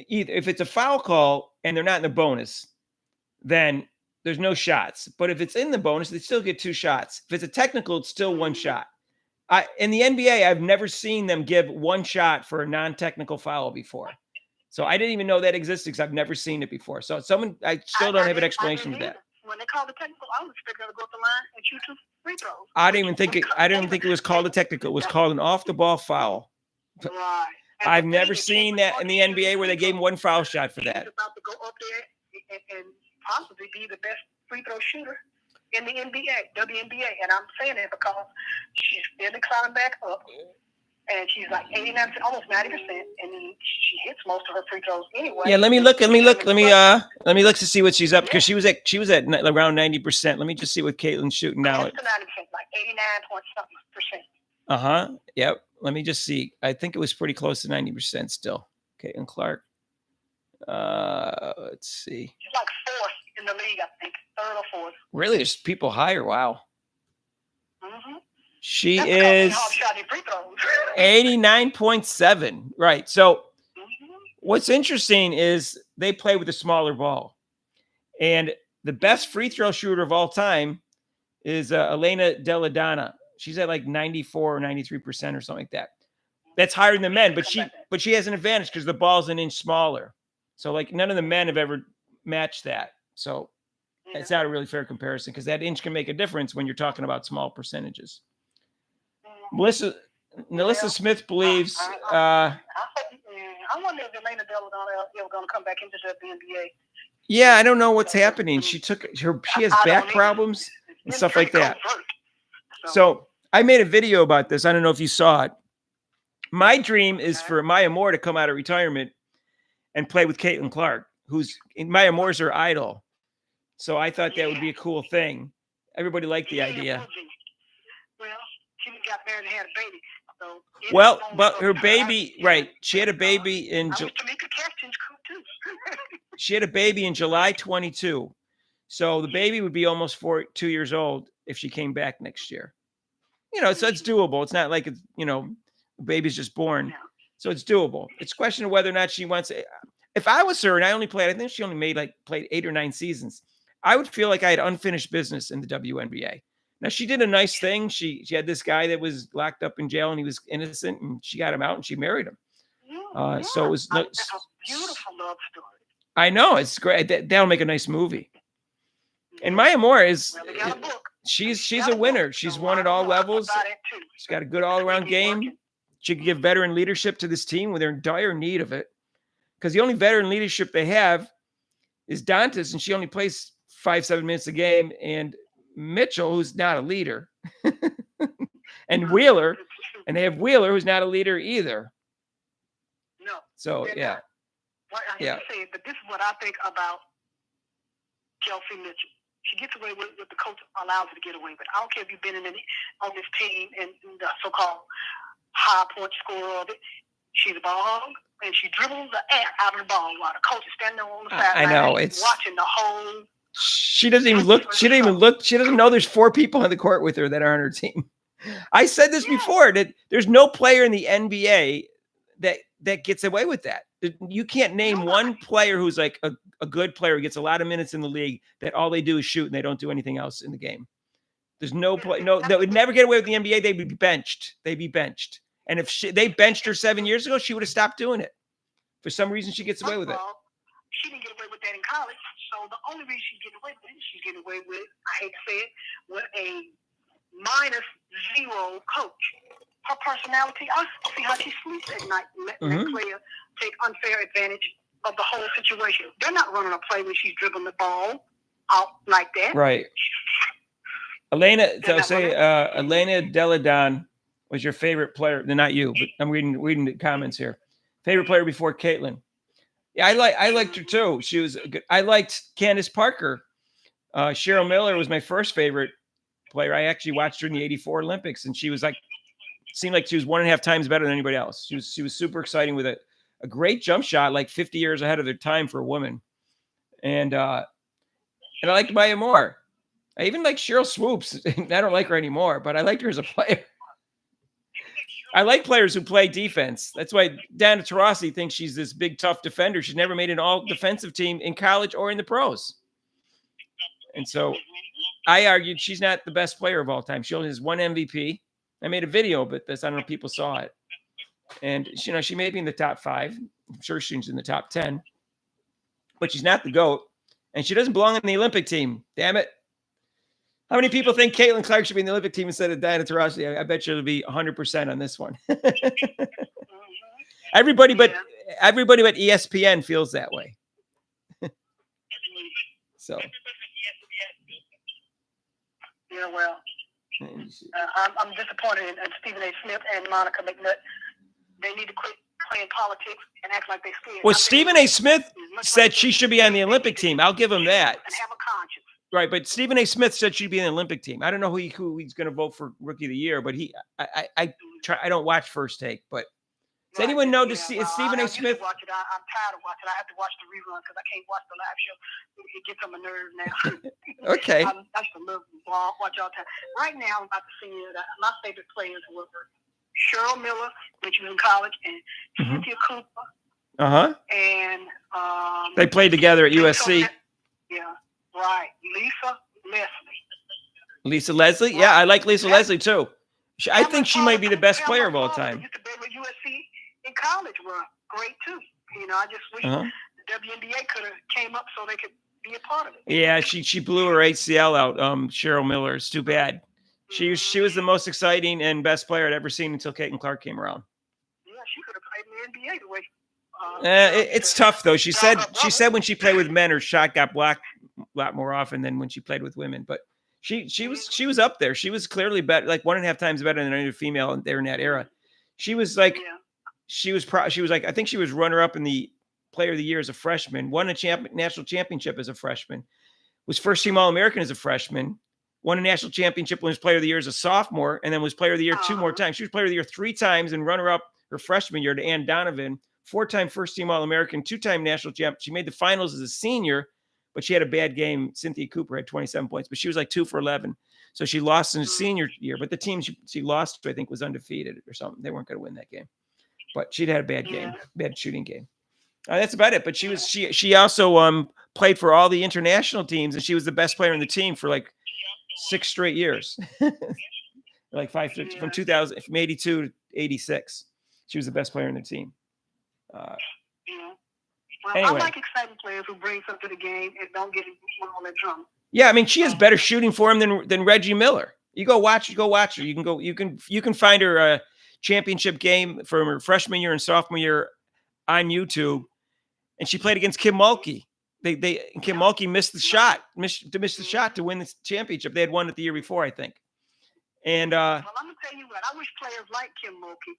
either if it's a foul call and they're not in the bonus, then there's no shots. But if it's in the bonus, they still get 2 shots. If it's a technical, it's still 1 shot. In the NBA, I've never seen them give 1 shot for a non-technical foul before. So I didn't even know that existed because I've never seen it before. So I still don't have an explanation for that. When they call the technical, I was expecting to go to the line and shoot 2 free throws. I didn't even think it was called a technical. It was called an off-the-ball foul. Right. I've never seen that in the NBA where they gave him 1 foul shot for that. He's about to go up there and possibly be the best free throw shooter in the NBA, WNBA. And I'm saying it because she's steadily climbing back up. And she's like 89%, almost 90%, and she hits most of her free throws anyway. Yeah, let me look to see what she's up because she was at around 90%. Let me just see what Caitlin's shooting now. It's 90%, like 89 point something %. Yep. Let me just see. I think it was pretty close to 90% still. Caitlin Clark. Let's see. She's like 4th in the league, I think, 3rd or 4th. Really, there's people higher. Wow. Mm-hmm. She is 89.7. Right. So what's interesting is they play with a smaller ball. And the best free throw shooter of all time is Elena Della Donna. She's at like 94 or 93% or something like that. That's higher than the men, but she has an advantage because the ball's an inch smaller. So like none of the men have ever matched that. So it's not a really fair comparison because that inch can make a difference when you're talking about small percentages. Melissa Smith believes. I wonder if Elena Della Donna ever going to come back into the NBA. Yeah, I don't know what's happening. She has back problems and stuff like that. So I made a video about this. I don't know if you saw it. My dream is for Maya Moore to come out of retirement and play with Caitlin Clark, Maya Moore's her idol. So I thought that would be a cool thing. Everybody liked the idea. Well, she got married and had a baby. So but her baby, right? She had a baby in She had a baby in July 22. So the baby would be almost 2 years old if she came back next year. So it's doable. It's not like it's, the baby's just born. So it's doable. It's a question of whether or not she wants it. If I was her and I think she only played 8 or 9 seasons, I would feel like I had unfinished business in the WNBA. Now, she did a nice thing. She had this guy that was locked up in jail and he was innocent, and she got him out and she married him. So it was a beautiful love story. I know, it's great. That'll make a nice movie. And Maya Moore she's a winner. She's won at all levels. She's got a good all-around game. She can give veteran leadership to this team when they're in dire need of it. Because the only veteran leadership they have is Dantas, and she only plays 5-7 minutes a game, and Mitchell, who's not a leader, and Wheeler, and they have Wheeler, who's not a leader either. No. So yeah. Well, I hate to say it, but this is what I think about Chelsea Mitchell. She gets away with what the coach allows her to get away with. I don't care if you've been on this team and the so-called high point scorer of it. She's a ball hog, and she dribbles the air out of the ball while the coach is standing on the sideline. I know, it's watching the whole. She doesn't even look. She doesn't even look. She doesn't know there's 4 people on the court with her that are on her team. I said this before, that there's no player in the NBA that gets away with that. You can't name one player who's like a good player who gets a lot of minutes in the league that all they do is shoot and they don't do anything else in the game. There's no play. No, that would never get away with the NBA. They'd be benched. And if they benched her 7 years ago, she would have stopped doing it. For some reason, she gets away with it. She didn't get away with that in college. So the only reason she's getting away with it, she's getting away with, I hate to say it, with a -0 coach. Her personality, I see how she sleeps at night, letting that player take unfair advantage of the whole situation. They're not running a play when she's dribbling the ball out like that. Right. Elena Della Donna was your favorite player. Not you, but I'm reading the comments here. Favorite player before Caitlin. Yeah, I liked her too. She was good. I liked Candace Parker. Cheryl Miller was my first favorite player. I actually watched her in the '84 Olympics, and she was seemed like she was 1.5 times better than anybody else. She was super exciting with a great jump shot, like 50 years ahead of their time for a woman. And I liked Maya Moore. I even like Cheryl Swoops. I don't like her anymore, but I liked her as a player. I like players who play defense. That's why Diana Taurasi thinks she's this big, tough defender. She's never made an all-defensive team in college or in the pros. And so I argued she's not the best player of all time. She only has one MVP. I made a video about this. I don't know if people saw it. And, she may be in the top 5. I'm sure she's in the top 10. But she's not the GOAT. And she doesn't belong in the Olympic team. Damn it. How many people think Caitlin Clark should be in the Olympic team instead of Diana Taurasi? I bet you it'll be 100% on this one. Everybody but ESPN feels that way. So. Yeah, well, I'm disappointed in Stephen A. Smith and Monica McNutt. They need to quit playing politics and act like they're scared. Well, Stephen A. Smith said she should be on the Olympic team. I'll give him that. And have a conscience. Right, but Stephen A. Smith said she'd be in the Olympic team. I don't know who he's going to vote for Rookie of the Year, but I don't watch First Take. But does anyone know? Is Stephen A. Smith? Watch it. I'm tired of watching. I have to watch the rerun because I can't watch the live show. It gets on my nerves now. Okay. I used to love watch all the time. Right now, I'm about to see my favorite players were Cheryl Miller, when she was in college, and Cynthia Cooper. And they played together at USC. Yeah. Right. Lisa Leslie? Yeah, I like Lisa Leslie too. I think she might be the best player of all time. Used to be with USC in college were great too. I just wish the WNBA could have came up so they could be a part of it. Yeah, she blew her ACL out, Cheryl Miller. It's too bad. She was the most exciting and best player I'd ever seen until Caitlin Clark came around. Yeah, she could have played in the NBA the way. It's tough though. She said when she played with men, her shot got blocked a lot more often than when she played with women. But she was up there. She was clearly better, like 1.5 times better than any female there in that era. She was like, I think she was runner up in the Player of the Year as a freshman. Won a national championship as a freshman. Was first team All-American as a freshman. Won a national championship when was Player of the Year as a sophomore, and then was Player of the Year 2 more times. She was Player of the Year 3 times and runner up her freshman year to Ann Donovan. 4-time first team All-American, 2-time national champ. She made the finals as a senior, but she had a bad game. Cynthia Cooper had 27 points, but she was like 2 for 11. So she lost in her senior year, but the team she lost to, I think, was undefeated or something. They weren't going to win that game, but she'd had a bad game, bad shooting game. That's about it. But she also played for all the international teams, and she was the best player in the team for like 6 straight years, like 5 from 2000 from 82 to 86. She was the best player in the team. Well, anyway. I like exciting players who bring something to the game and don't get all that drama. Yeah, I mean, she has better shooting for him than Reggie Miller. You go watch her. You can find her championship game from her freshman year and sophomore year on YouTube, and she played against Kim Mulkey. Kim Mulkey missed the shot to win the championship. They had won it the year before, I think. And well, I'm gonna tell you what, I wish players like Kim Mulkey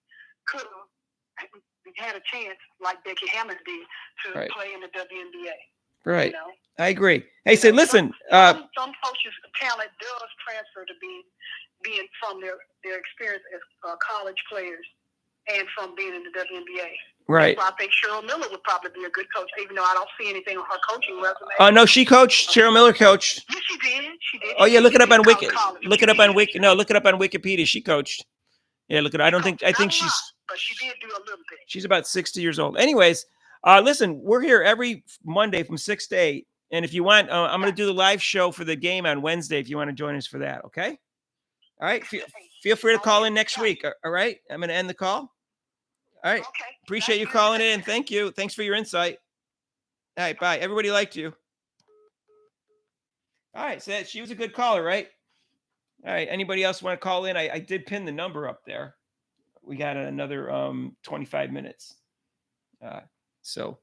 could have had a chance like Becky Hammond did to play in the WNBA. Right. I agree. Hey, say, listen. Some coaches' talent does transfer to being from their experience as college players and from being in the WNBA. Right. So I think Cheryl Miller would probably be a good coach, even though I don't see anything on her coaching resume. Oh no, she coached. Cheryl Miller coached. Yes, she did. She did. Oh yeah, look it up on Wiki. Look it up on Wiki. No, look it up on Wikipedia. She coached. Yeah, look at. I think she's. But she did do a little bit. She's about 60 years old. Anyways, listen, we're here every Monday from 6 to 8, and if you want, I'm going to do the live show for the game on Wednesday. If you want to join us for that, okay? All right. Feel free to call in next week. All right. I'm going to end the call. All right. Okay. Appreciate you calling in. Thank you. Thanks for your insight. All right. Bye. Everybody liked you. All right. So she was a good caller, right? All right. Anybody else want to call in? I did pin the number up there. We got another 25 minutes. So,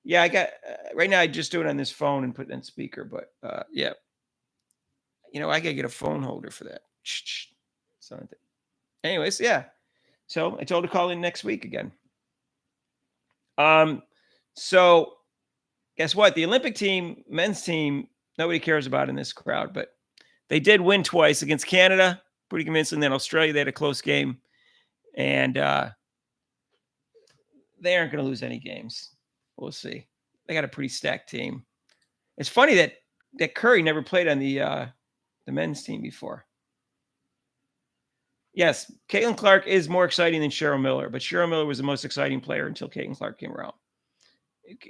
yeah, I got right now. I just do it on this phone and put it in speaker. But yeah, I gotta get a phone holder for that. So, anyways, yeah. So I told her to call in next week again. So guess what? The Olympic team, men's team, nobody cares about in this crowd, but they did win twice against Canada, pretty convincing. Then Australia, they had a close game. And they aren't going to lose any games. We'll see. They got a pretty stacked team. It's funny that Curry never played on the men's team before. Yes, Caitlin Clark is more exciting than Cheryl Miller, but Cheryl Miller was the most exciting player until Caitlin Clark came around.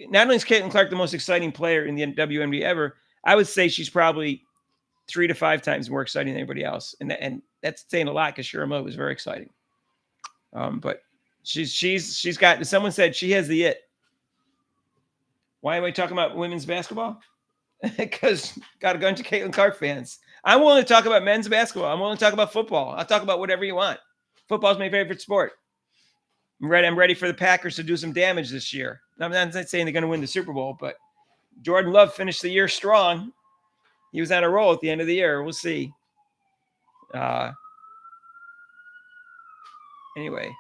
Not only is Caitlin Clark the most exciting player in the WNBA ever, I would say she's probably 3 to 5 times more exciting than anybody else, and that's saying a lot because Cheryl Miller was very exciting. But she's got. Someone said she has the it. Why am I talking about women's basketball? Because got a bunch of Caitlin Clark fans. I'm willing to talk about men's basketball. I'm willing to talk about football. I'll talk about whatever you want. Football's my favorite sport. I'm ready for the Packers to do some damage this year. I'm not saying they're going to win the Super Bowl, but Jordan Love finished the year strong. He was on a roll at the end of the year. We'll see. Anyway.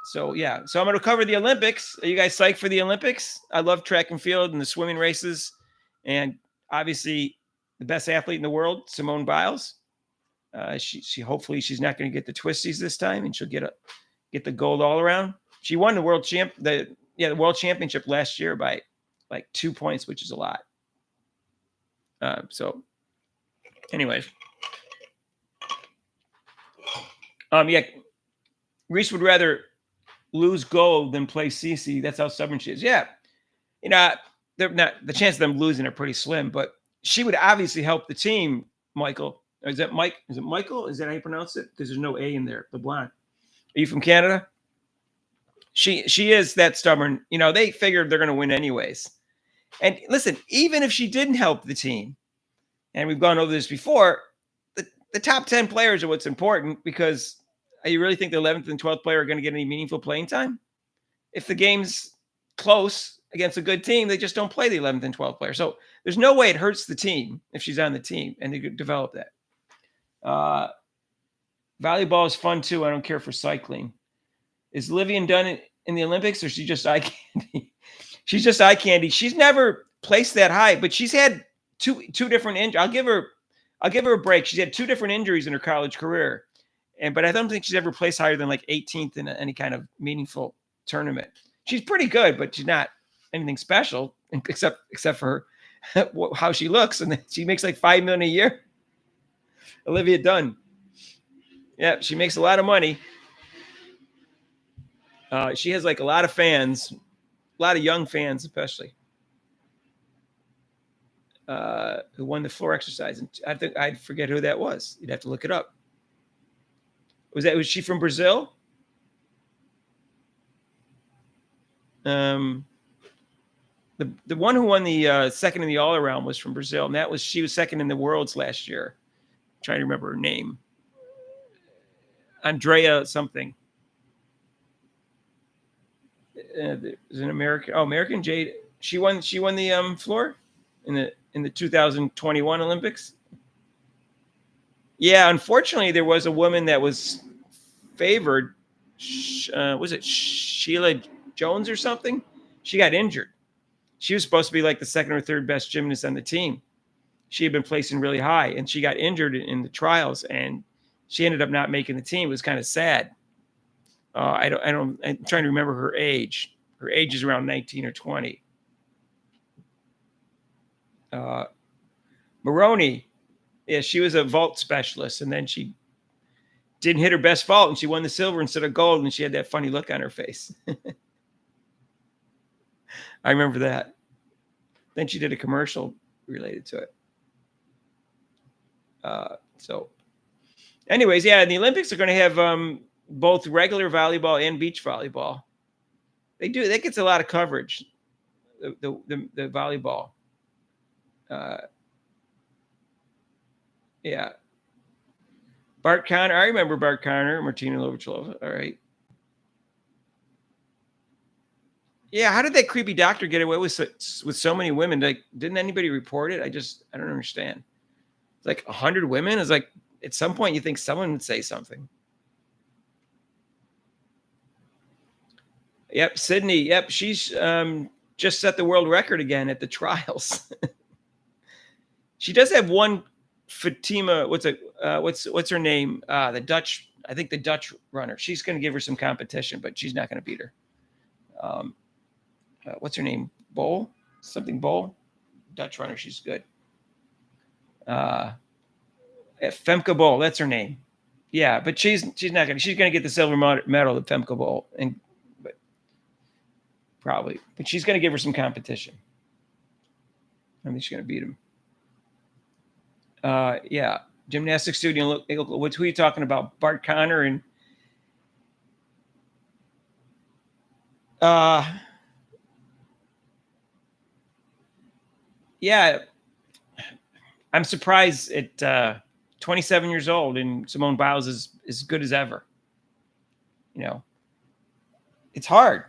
So I'm going to cover the Olympics. Are you guys psyched for the Olympics? I love track and field and the swimming races. And obviously the best athlete in the world, Simone Biles. She hopefully she's not going to get the twisties this time, and she'll get the gold all around. She won the world world championship last year by like 2 points, which is a lot. Anyways. Reese would rather lose gold than play Cece. That's how stubborn she is. Yeah. They're not, the chance of them losing are pretty slim, but she would obviously help the team, Michael. Is that Mike? Is it Michael? Is that how you pronounce it? Because there's no A in there. LeBlanc. Are you from Canada? She is that stubborn. They figured they're going to win anyways. And listen, even if she didn't help the team, and we've gone over this before, the top 10 players are what's important, because you really think the 11th and 12th player are going to get any meaningful playing time? If the game's close against a good team, they just don't play the 11th and 12th player. So there's no way it hurts the team if she's on the team, and they could develop that. Volleyball is fun too. I don't care for cycling. Is Livian Dunn in the Olympics, or is she just eye candy? She's just eye candy. She's never placed that high, but she's had two different injuries. I'll give her a break. She's had 2 different injuries in her college career. But I don't think she's ever placed higher than like 18th in any kind of meaningful tournament. She's pretty good, but she's not anything special, except for how she looks, and she makes like $5 million a year. Olivia Dunn. Yeah, she makes a lot of money. She has like a lot of fans, a lot of young fans, especially, who won the floor exercise. And I forget who that was. You'd have to look it up. Was she from Brazil? The one who won the second in the all around was from Brazil, and she was second in the worlds last year. I'm trying to remember her name. Andrea something. Is an American? Oh, American Jade. She won the floor in the 2021 Olympics. Yeah, unfortunately, there was a woman that was favored. Was it Sheila Jones or something? She got injured. She was supposed to be like the second or third best gymnast on the team. She had been placing really high, and she got injured in the trials, and she ended up not making the team. It was kind of sad. I'm trying to remember her age. Her age is around 19 or 20. Maroney. Yeah, she was a vault specialist, and then she didn't hit her best vault, and she won the silver instead of gold, and she had that funny look on her face. I remember that. Then she did a commercial related to it. Anyways, yeah, the Olympics are going to have both regular volleyball and beach volleyball. They do. That gets a lot of coverage. The volleyball. Yeah. Bart Connor. I remember Bart Connor, Martina Navratilova. All right. Yeah. How did that creepy doctor get away with so many women? Like, didn't anybody report it? I don't understand. It's like 100 women. It's like at some point you think someone would say something. Yep. Sydney. Yep. She's just set the world record again at the trials. She does have one. Fatima, what's her name? The Dutch, I think the Dutch runner. She's going to give her some competition, but she's not going to beat her. What's her name? Bowl? something Bowl, Dutch runner. She's good. Femke Bol, that's her name. Yeah, but she's not gonna. She's gonna get the silver medal at Femke Bol, but she's gonna give her some competition. I think she's gonna beat him. Yeah, gymnastics studio. Look, who are you talking about? Bart Connor and yeah, I'm surprised at 27 years old and Simone Biles is as good as ever. You know, it's hard.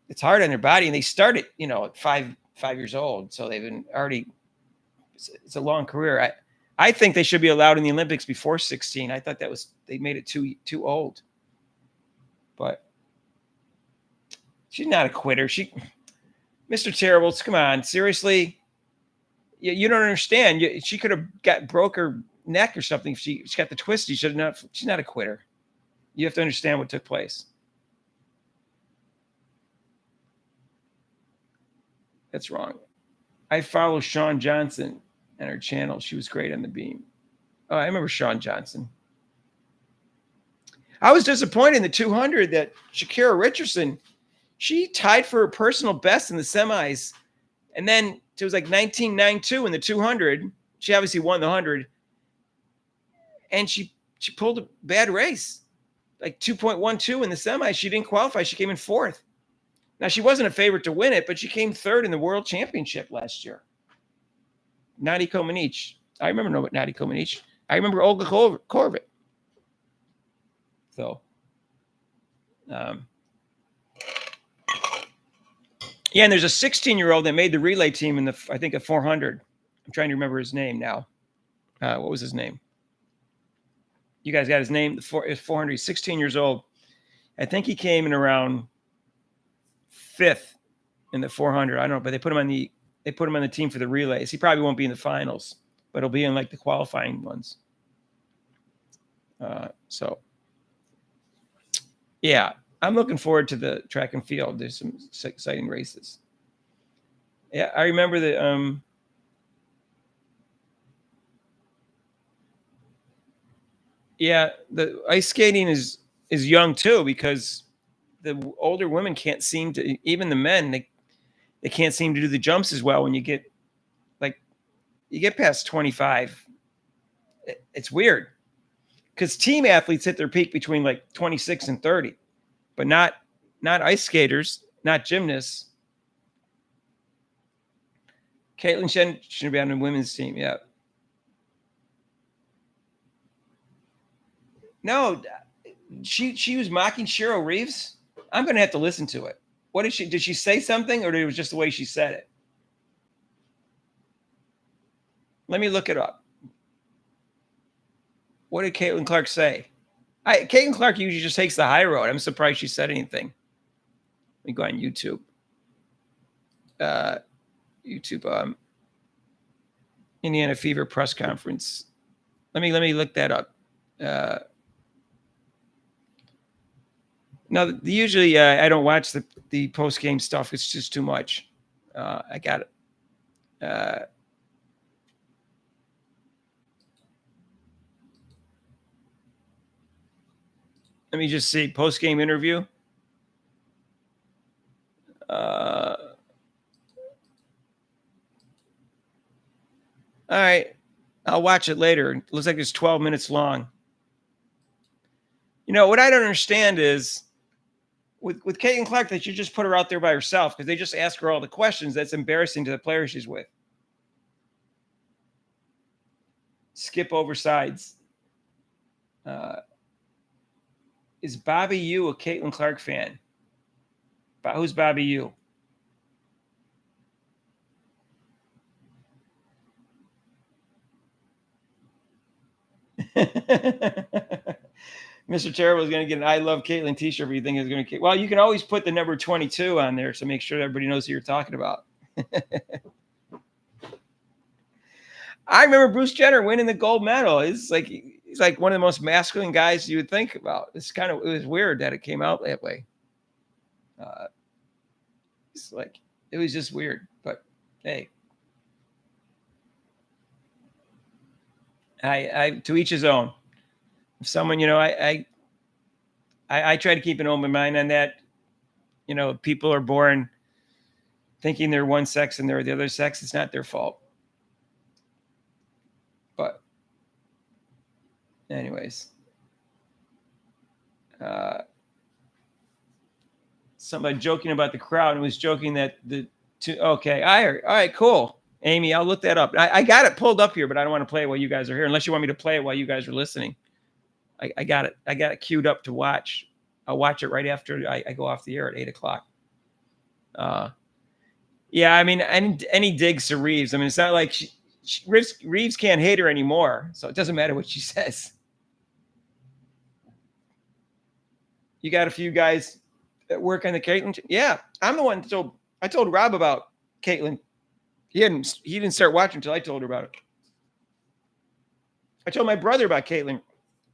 It's hard on their body, and they started, at 5 years old, so they've been already. It's a long career. I think they should be allowed in the Olympics before 16. I thought they made it too old. But she's not a quitter. Mr. Terribles, come on, seriously. You don't understand. She could have broke her neck or something. If she got the twist. She's not a quitter. You have to understand what took place. That's wrong. I follow Sean Johnson and her channel. She was great on the beam. Oh, I remember Sean Johnson. I was disappointed in the 200 that Shakira Richardson, she tied for her personal best in the semis. And then it was like 19.92 in the 200. She obviously won the 100. And she pulled a bad race, like 2.12 in the semis. She didn't qualify. She came in 4th. Now, she wasn't a favorite to win it, but she came 3rd in the World Championship last year. Nadi Comaneci. I remember Nadi Comaneci. I remember Olga Korbut. So, yeah, and there's a 16-year-old that made the relay team in I think a 400. I'm trying to remember his name now. What was his name? You guys got his name? It's 400. He's 16 years old. I think he came in around 5th in the 400. I don't know, but they put him on the team for the relays. He probably won't be in the finals, but he'll be in like the qualifying ones. So, yeah, I'm looking forward to the track and field. There's some exciting races. Yeah, I remember the the ice skating is young too, because the older women can't seem to, even the men, they can't seem to do the jumps as well when you get past 25. It's weird because team athletes hit their peak between like 26 and 30, but not ice skaters, not gymnasts. Caitlin Shen should be on the women's team. Yeah. No, she was mocking Cheryl Reeves. I'm going to have to listen to it. What did she say something, or it was just the way she said it? Let me look it up. What did Caitlin Clark say? Caitlin Clark usually just takes the high road. I'm surprised she said anything. Let me go on YouTube. Indiana Fever press conference. Let me look that up. No, usually I don't watch the post game stuff. It's just too much. I got it. Let me just see post game interview. All right, I'll watch it later. It looks like it's 12 minutes long. What I don't understand is with Caitlin Clark, that you just put her out there by herself because they just ask her all the questions. That's embarrassing to the player she's with. Skip over sides. Is Bobby Yu a Caitlin Clark fan? Who's Bobby Yu? Mr. Terrible is going to get an I Love Caitlin t-shirt. You think is going to? Well, you can always put the number 22 on there to make sure everybody knows who you're talking about. I remember Bruce Jenner winning the gold medal. He's like one of the most masculine guys you would think about. It was weird that it came out that way. It was just weird, but Hey, I to each his own. If someone, I try to keep an open mind on that. People are born thinking they're one sex and they're the other sex. It's not their fault. But anyways, somebody joking about the crowd and was joking that okay, all right, cool. Amy, I'll look that up. I got it pulled up here, but I don't want to play it while you guys are here, unless you want me to play it while you guys are listening. I got it. I got it queued up to watch. I'll watch it right after I go off the air at 8:00. Yeah, I mean, any digs to Reeves. I mean, it's not like Reeves can't hate her anymore, so it doesn't matter what she says. You got a few guys that work on the Caitlyn. Yeah, I'm the one I told Rob about Caitlyn. He didn't start watching until I told her about it. I told my brother about Caitlyn.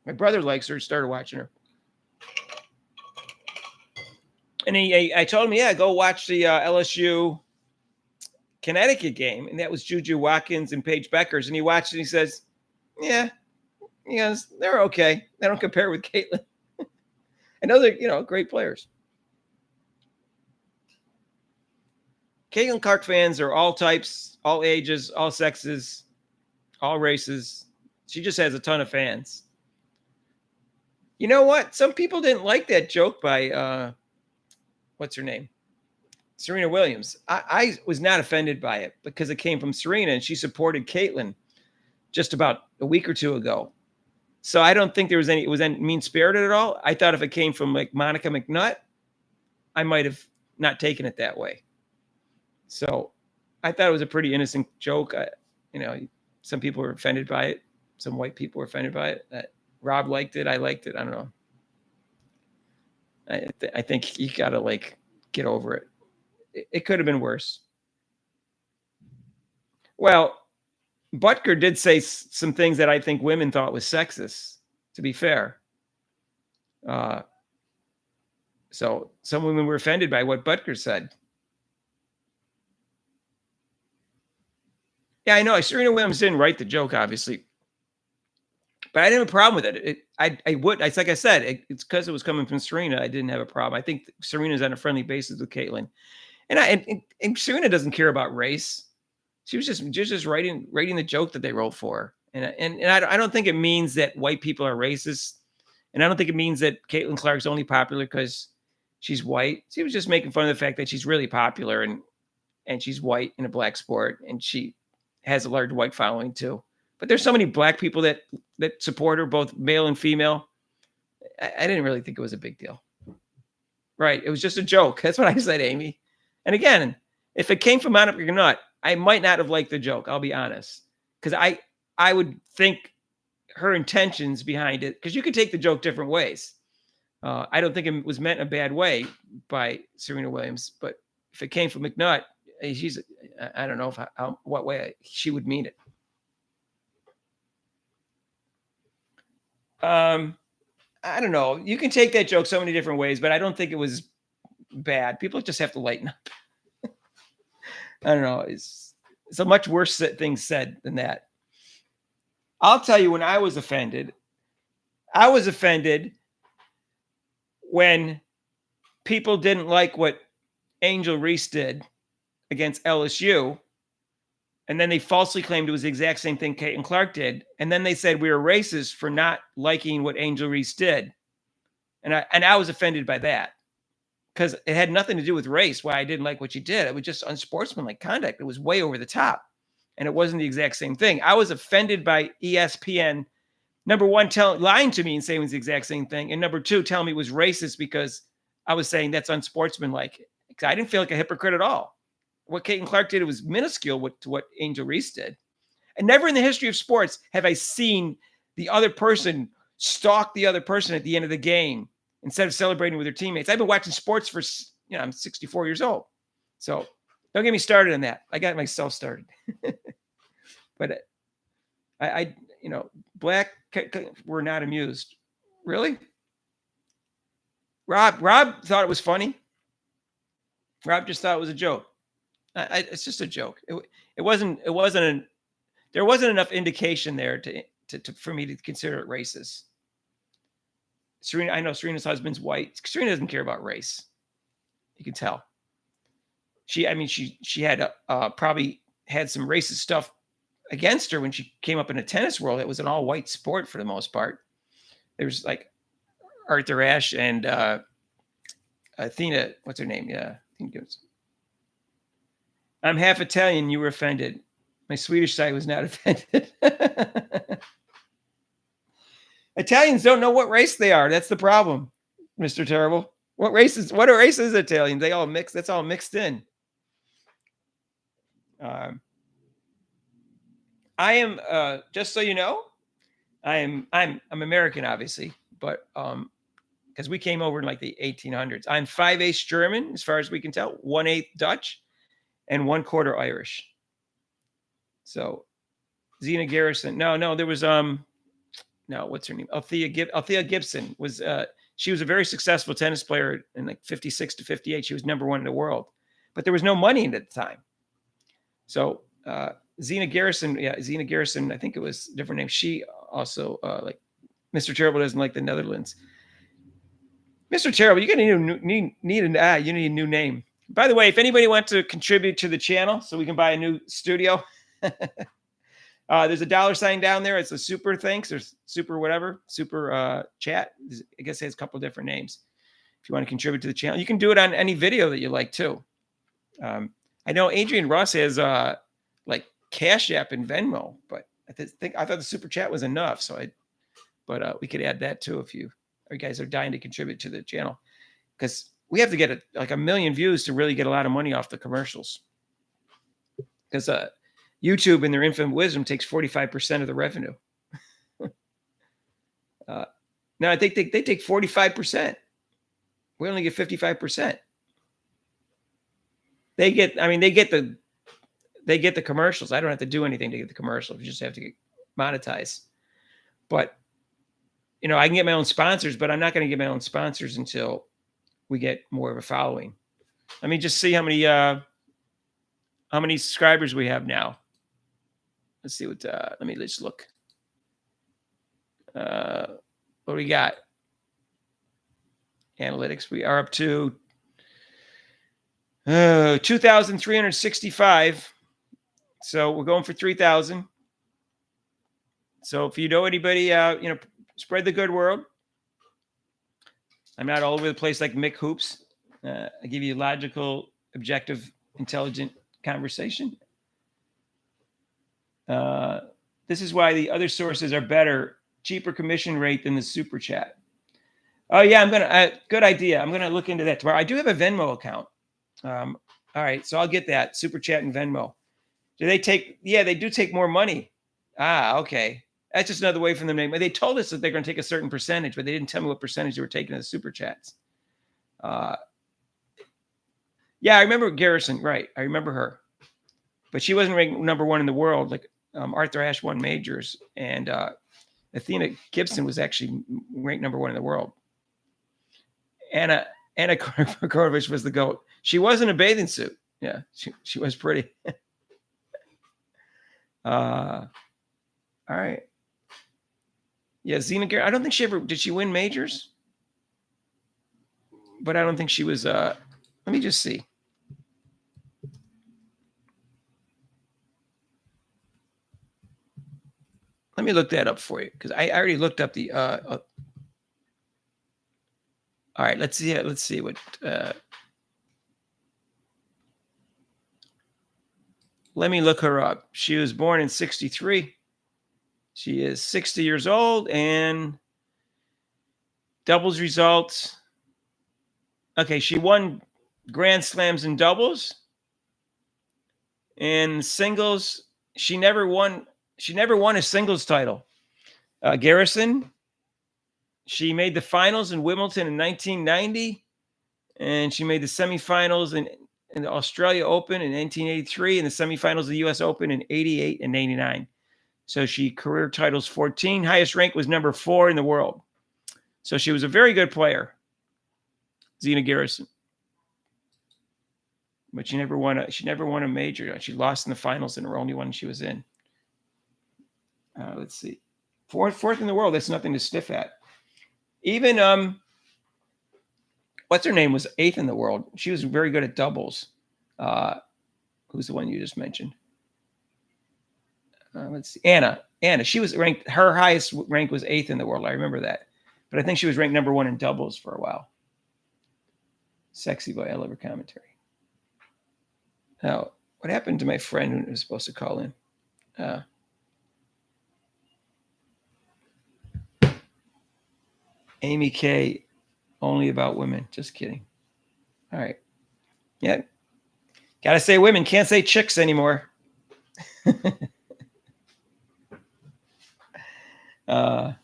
My brother likes her, started watching her. And I told him, yeah, go watch the LSU Connecticut game. And that was Juju Watkins and Paige Beckers. And he watched it and he says, yeah, he goes, they're okay. They don't compare with Caitlyn. I know they're, great players. Caitlin Clark fans are all types, all ages, all sexes, all races. She just has a ton of fans. You know what? Some people didn't like that joke by, what's her name? Serena Williams. I was not offended by it because it came from Serena and she supported Caitlyn just about a week or two ago. So I don't think it was any mean-spirited at all. I thought if it came from like Monica McNutt, I might have not taken it that way. So I thought it was a pretty innocent joke. Some people were offended by it. Some white people were offended by it. Rob liked it. I liked it. I don't know. I think you got to get over it. It could have been worse. Well, Butker did say some things that I think women thought was sexist, to be fair. So some women were offended by what Butker said. Yeah, I know. Serena Williams didn't write the joke, obviously. But I didn't have a problem with it. It's like I said, it's because it was coming from Serena. I didn't have a problem. I think Serena's on a friendly basis with Caitlyn. And Serena doesn't care about race. She was just writing the joke that they wrote for her. And I don't think it means that white people are racist. And I don't think it means that Caitlin Clark's only popular because she's white. She was just making fun of the fact that she's really popular and she's white in a black sport. And she has a large white following too. But there's so many black people that support her, both male and female. I didn't really think it was a big deal. Right. It was just a joke. That's what I said, Amy. And again, if it came from Monica McNutt, I might not have liked the joke. I'll be honest. Because I would think her intentions behind it, because you could take the joke different ways. I don't think it was meant in a bad way by Serena Williams. But if it came from McNutt, I don't know what way she would mean it. I don't know. You can take that joke so many different ways, but I don't think it was bad. People just have to lighten up. I don't know. It's a much worse thing said than that. I'll tell you when I was offended when people didn't like what Angel Reese did against LSU. And then they falsely claimed it was the exact same thing Caitlin Clark did. And then they said we were racist for not liking what Angel Reese did. And I was offended by that because it had nothing to do with race, why I didn't like what she did. It was just unsportsmanlike conduct. It was way over the top. And it wasn't the exact same thing. I was offended by ESPN, number one, lying to me and saying it was the exact same thing. And number two, telling me it was racist because I was saying that's unsportsmanlike. I didn't feel like a hypocrite at all. What Caitlin Clark did, it was minuscule to what Angel Reese did. And never in the history of sports have I seen the other person stalk the other person at the end of the game instead of celebrating with their teammates. I've been watching sports for, I'm 64 years old. So don't get me started on that. I got myself started. But I black were not amused. Really? Rob thought it was funny. Rob just thought it was a joke. It's just a joke. It wasn't. There wasn't enough indication there for me to consider it racist. Serena, I know Serena's husband's white. Serena doesn't care about race. You can tell. She had probably had some racist stuff against her when she came up in a tennis world. It was an all white sport for the most part. There was like Arthur Ashe and Athena. What's her name? Yeah, I think it was. I'm half Italian. You were offended. My Swedish side was not offended. Italians don't know what race they are. That's the problem, Mr. Terrible. What race is Italian? They all mix. That's all mixed in. I am just so you know, I'm American, obviously, but because we came over in like the 1800s. I'm 5/8 German, as far as we can tell, 1/8 Dutch, and 1/4 Irish. So, Zina Garrison. No, there was no, what's her name? Althea Gibson was she was a very successful tennis player in like 56 to 58. She was number 1 in the world, but there was no money in it at the time. So Zina Garrison, I think it was a different name. She also like Mr. Terrible doesn't like the Netherlands. Mr. Terrible, you're gonna need a new name. By the way, if anybody wants to contribute to the channel so we can buy a new studio, there's a $sign down there. It's a super thanks or super whatever, super chat. I guess it has a couple of different names. If you want to contribute to the channel, you can do it on any video that you like too. I know Adrian Ross has like Cash App and Venmo, but I thought the super chat was enough. But we could add that too if you guys are dying to contribute to the channel, because we have to get like 1 million views to really get a lot of money off the commercials. Because YouTube, in their infinite wisdom, takes 45% of the revenue. Now I think they take 45%. We only get 55%. They get the commercials. I don't have to do anything to get the commercials. You just have to get monetized. But I can get my own sponsors, but I'm not going to get my own sponsors until we get more of a following. Let me just see how many subscribers we have now. Let's see what. Let me just look. What do we got? Analytics. We are up to 2,365. So we're going for 3,000. So if you know anybody, spread the good word. I'm not all over the place like Mick Hoops. I give you logical, objective, intelligent conversation. This is why the other sources are better, cheaper commission rate than the super chat. Oh yeah, good idea. I'm gonna look into that tomorrow. I do have a Venmo account. All right, so I'll get that super chat and Venmo. Do they take? Yeah, they do take more money. Okay. That's just another way for them to. They told us that they're going to take a certain percentage, but they didn't tell me what percentage they were taking of the super chats. Yeah, I remember Garrison. Right, I remember her, but she wasn't ranked number 1 in the world. Like Arthur Ashe won majors, and Athena Gibson was actually ranked number 1 in the world. Anna Korovic was the GOAT. She was in a bathing suit. Yeah, she was pretty. All right. Yeah, Zina Garrison. I don't think did she win majors? But I don't think she was. Let me just see. Let me look that up for you, because I already looked up the. All right, let's see. Let's see what. Let me look her up. She was born in 1963. She is 60 years old, and doubles results. Okay, she won Grand Slams in doubles. And singles, she never won a singles title. Garrison, she made the finals in Wimbledon in 1990, and she made the semifinals in the Australia Open in 1983 and the semifinals of the U.S. Open in 88 and 89. So she career titles 14. Highest rank was number 4 in the world. So she was a very good player, Zina Garrison. but she never won a major. She lost in the finals in her only one she was in. Let's see. Fourth in the world. That's nothing to sniff at. Even what's her name was 8th in the world. She was very good at doubles. Who's the one you just mentioned? Let's see. Anna. She was ranked. Her highest rank was 8th in the world. I remember that. But I think she was ranked number 1 in doubles for a while. Sexy boy. I love her commentary. Now, what happened to my friend who was supposed to call in? Amy K. Only about women. Just kidding. All right. Yeah. Got to say women. Can't say chicks anymore. All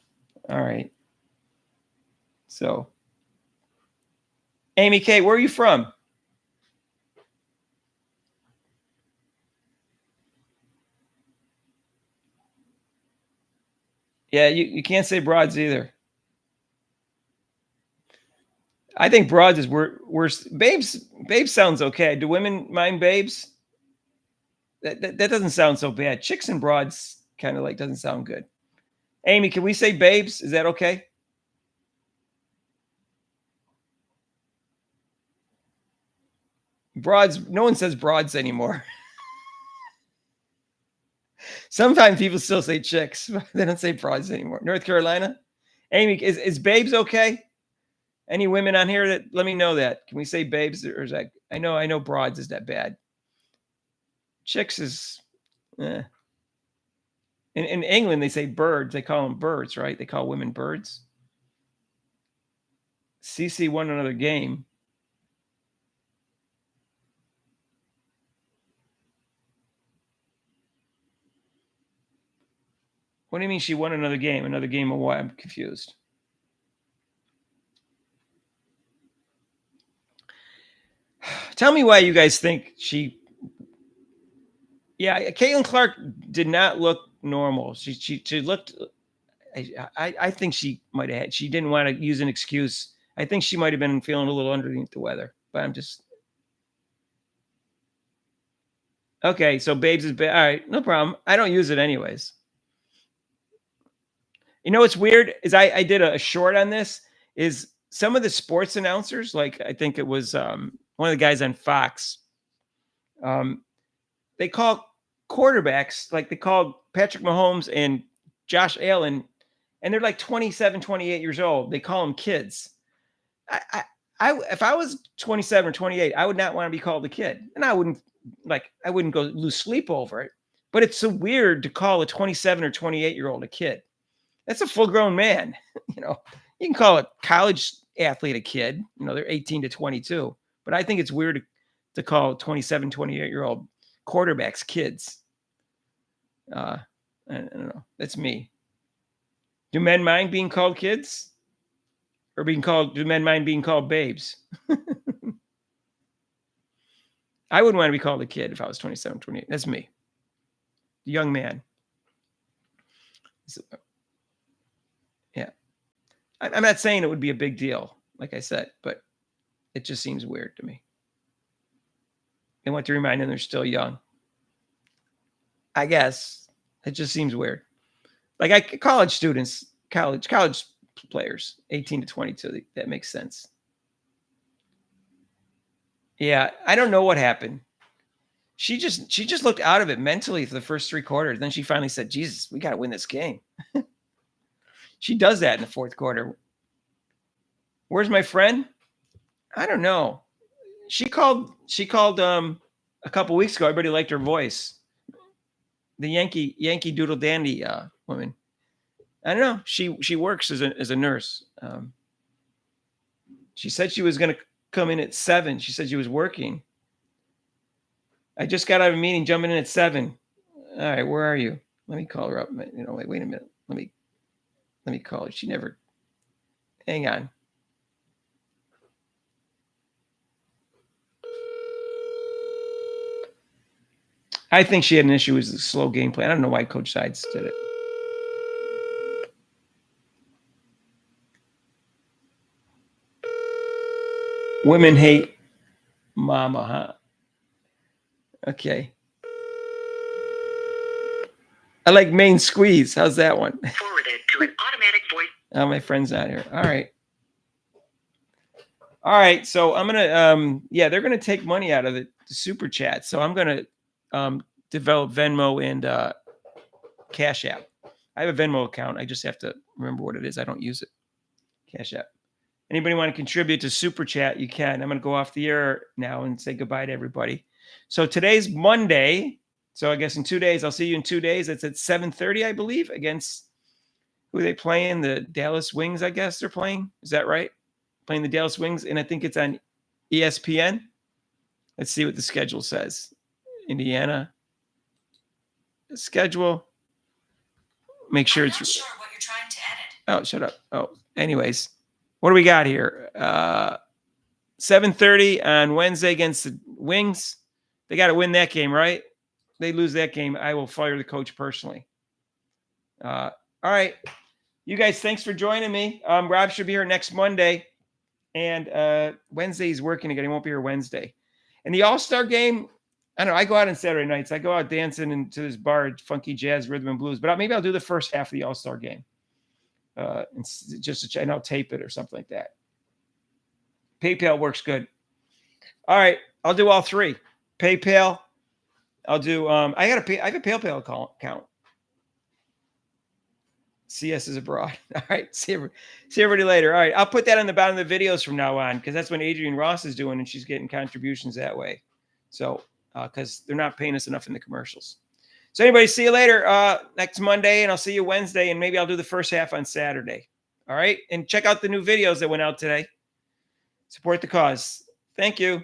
right. So, Amy K., where are you from? Yeah, you can't say broads either. I think broads is worse. Babes sounds okay. Do women mind babes? That doesn't sound so bad. Chicks and broads kind of like doesn't sound good. Amy, can we say babes? Is that okay? Broads, no one says broads anymore. Sometimes people still say chicks, but they don't say broads anymore. North Carolina? Amy, is babes okay? Any women on here that let me know that? Can we say babes or is that I know broads is that bad. Chicks is in England they say birds, they call them birds, right? They call women birds. CC won another game. What do you mean she won another game? Another game of what? I'm confused. Tell me why you guys think she. Yeah, Caitlin Clark did not look normal. She looked. I think she might have had. She didn't want to use an excuse. I think she might have been feeling a little underneath the weather. But I'm just. Okay, so babes is bad. All right, no problem. I don't use it anyways. You know what's weird is I did a short on this. Is some of the sports announcers, like I think it was one of the guys on Fox, they call quarterbacks, like they called Patrick Mahomes and Josh Allen, and they're like 27, 28 years old. They call them kids. If I was 27 or 28, I would not want to be called a kid. And I wouldn't go lose sleep over it. But it's so weird to call a 27 or 28-year-old a kid. That's a full-grown man. You can call a college athlete a kid. They're 18 to 22. But I think it's weird to call 27, 28-year-old quarterbacks kids. I don't know. That's me. Do men mind being called kids? Or do men mind being called babes? I wouldn't want to be called a kid if I was 27, 28. That's me. Young man. Yeah. I'm not saying it would be a big deal, like I said, but it just seems weird to me. They want to remind them they're still young. I guess it just seems weird. Like college students, college players, 18 to 22, that makes sense. Yeah, I don't know what happened. She just looked out of it mentally for the first 3 quarters. Then she finally said, Jesus, we got to win this game. She does that in the 4th quarter. Where's my friend? I don't know. She called a couple weeks ago. Everybody liked her voice. The Yankee Doodle Dandy woman. I don't know. She works as a nurse. She said she was going to come in at 7. She said she was working. I just got out of a meeting, jumping in at 7. All right, where are you? Let me call her up. Wait a minute. Let me call her. She never. Hang on. I think she had an issue with the slow gameplay. I don't know why Coach Sides did it. Women hate mama, huh? Okay. I like main squeeze. How's that one? Forwarded to an automatic voice. Oh, my friend's not here. All right. All right. So I'm gonna they're gonna take money out of the super chat. So I'm gonna develop Venmo and Cash App. I have a Venmo account. I just have to remember what it is. I don't use it. Cash App. Anybody want to contribute to super chat? You can. I'm gonna go off the air now and say goodbye to everybody. So today's Monday. So I guess in 2 days, I'll see you in 2 days. It's at 7:30, I believe, against who are they playing? The Dallas Wings, I guess they're playing. Is that right? Playing the Dallas Wings, and I think it's on ESPN. Let's see what the schedule says. Indiana. The schedule. Make sure it's. Not sure what you're trying to edit. Oh, shut up. Oh, anyways, what do we got here? 7:30 on Wednesday against the Wings. They got to win that game, right? They lose that game, I will fire the coach personally. All right. You guys, thanks for joining me. Rob should be here next Monday. And Wednesday he's working again. He won't be here Wednesday. And the All-Star game, I don't know. I go out on Saturday nights. I go out dancing into this bar, funky jazz, rhythm and blues. But maybe I'll do the first half of the All-Star game. And I'll tape it or something like that. PayPal works good. All right. I'll do all three. PayPal. I'll do, I have a PayPal account. CS is abroad. All right. See everybody later. All right. I'll put that on the bottom of the videos from now on because that's what Adrienne Ross is doing and she's getting contributions that way. So, because they're not paying us enough in the commercials. So anybody, see you later next Monday and I'll see you Wednesday and maybe I'll do the first half on Saturday. All right. And check out the new videos that went out today. Support the cause. Thank you.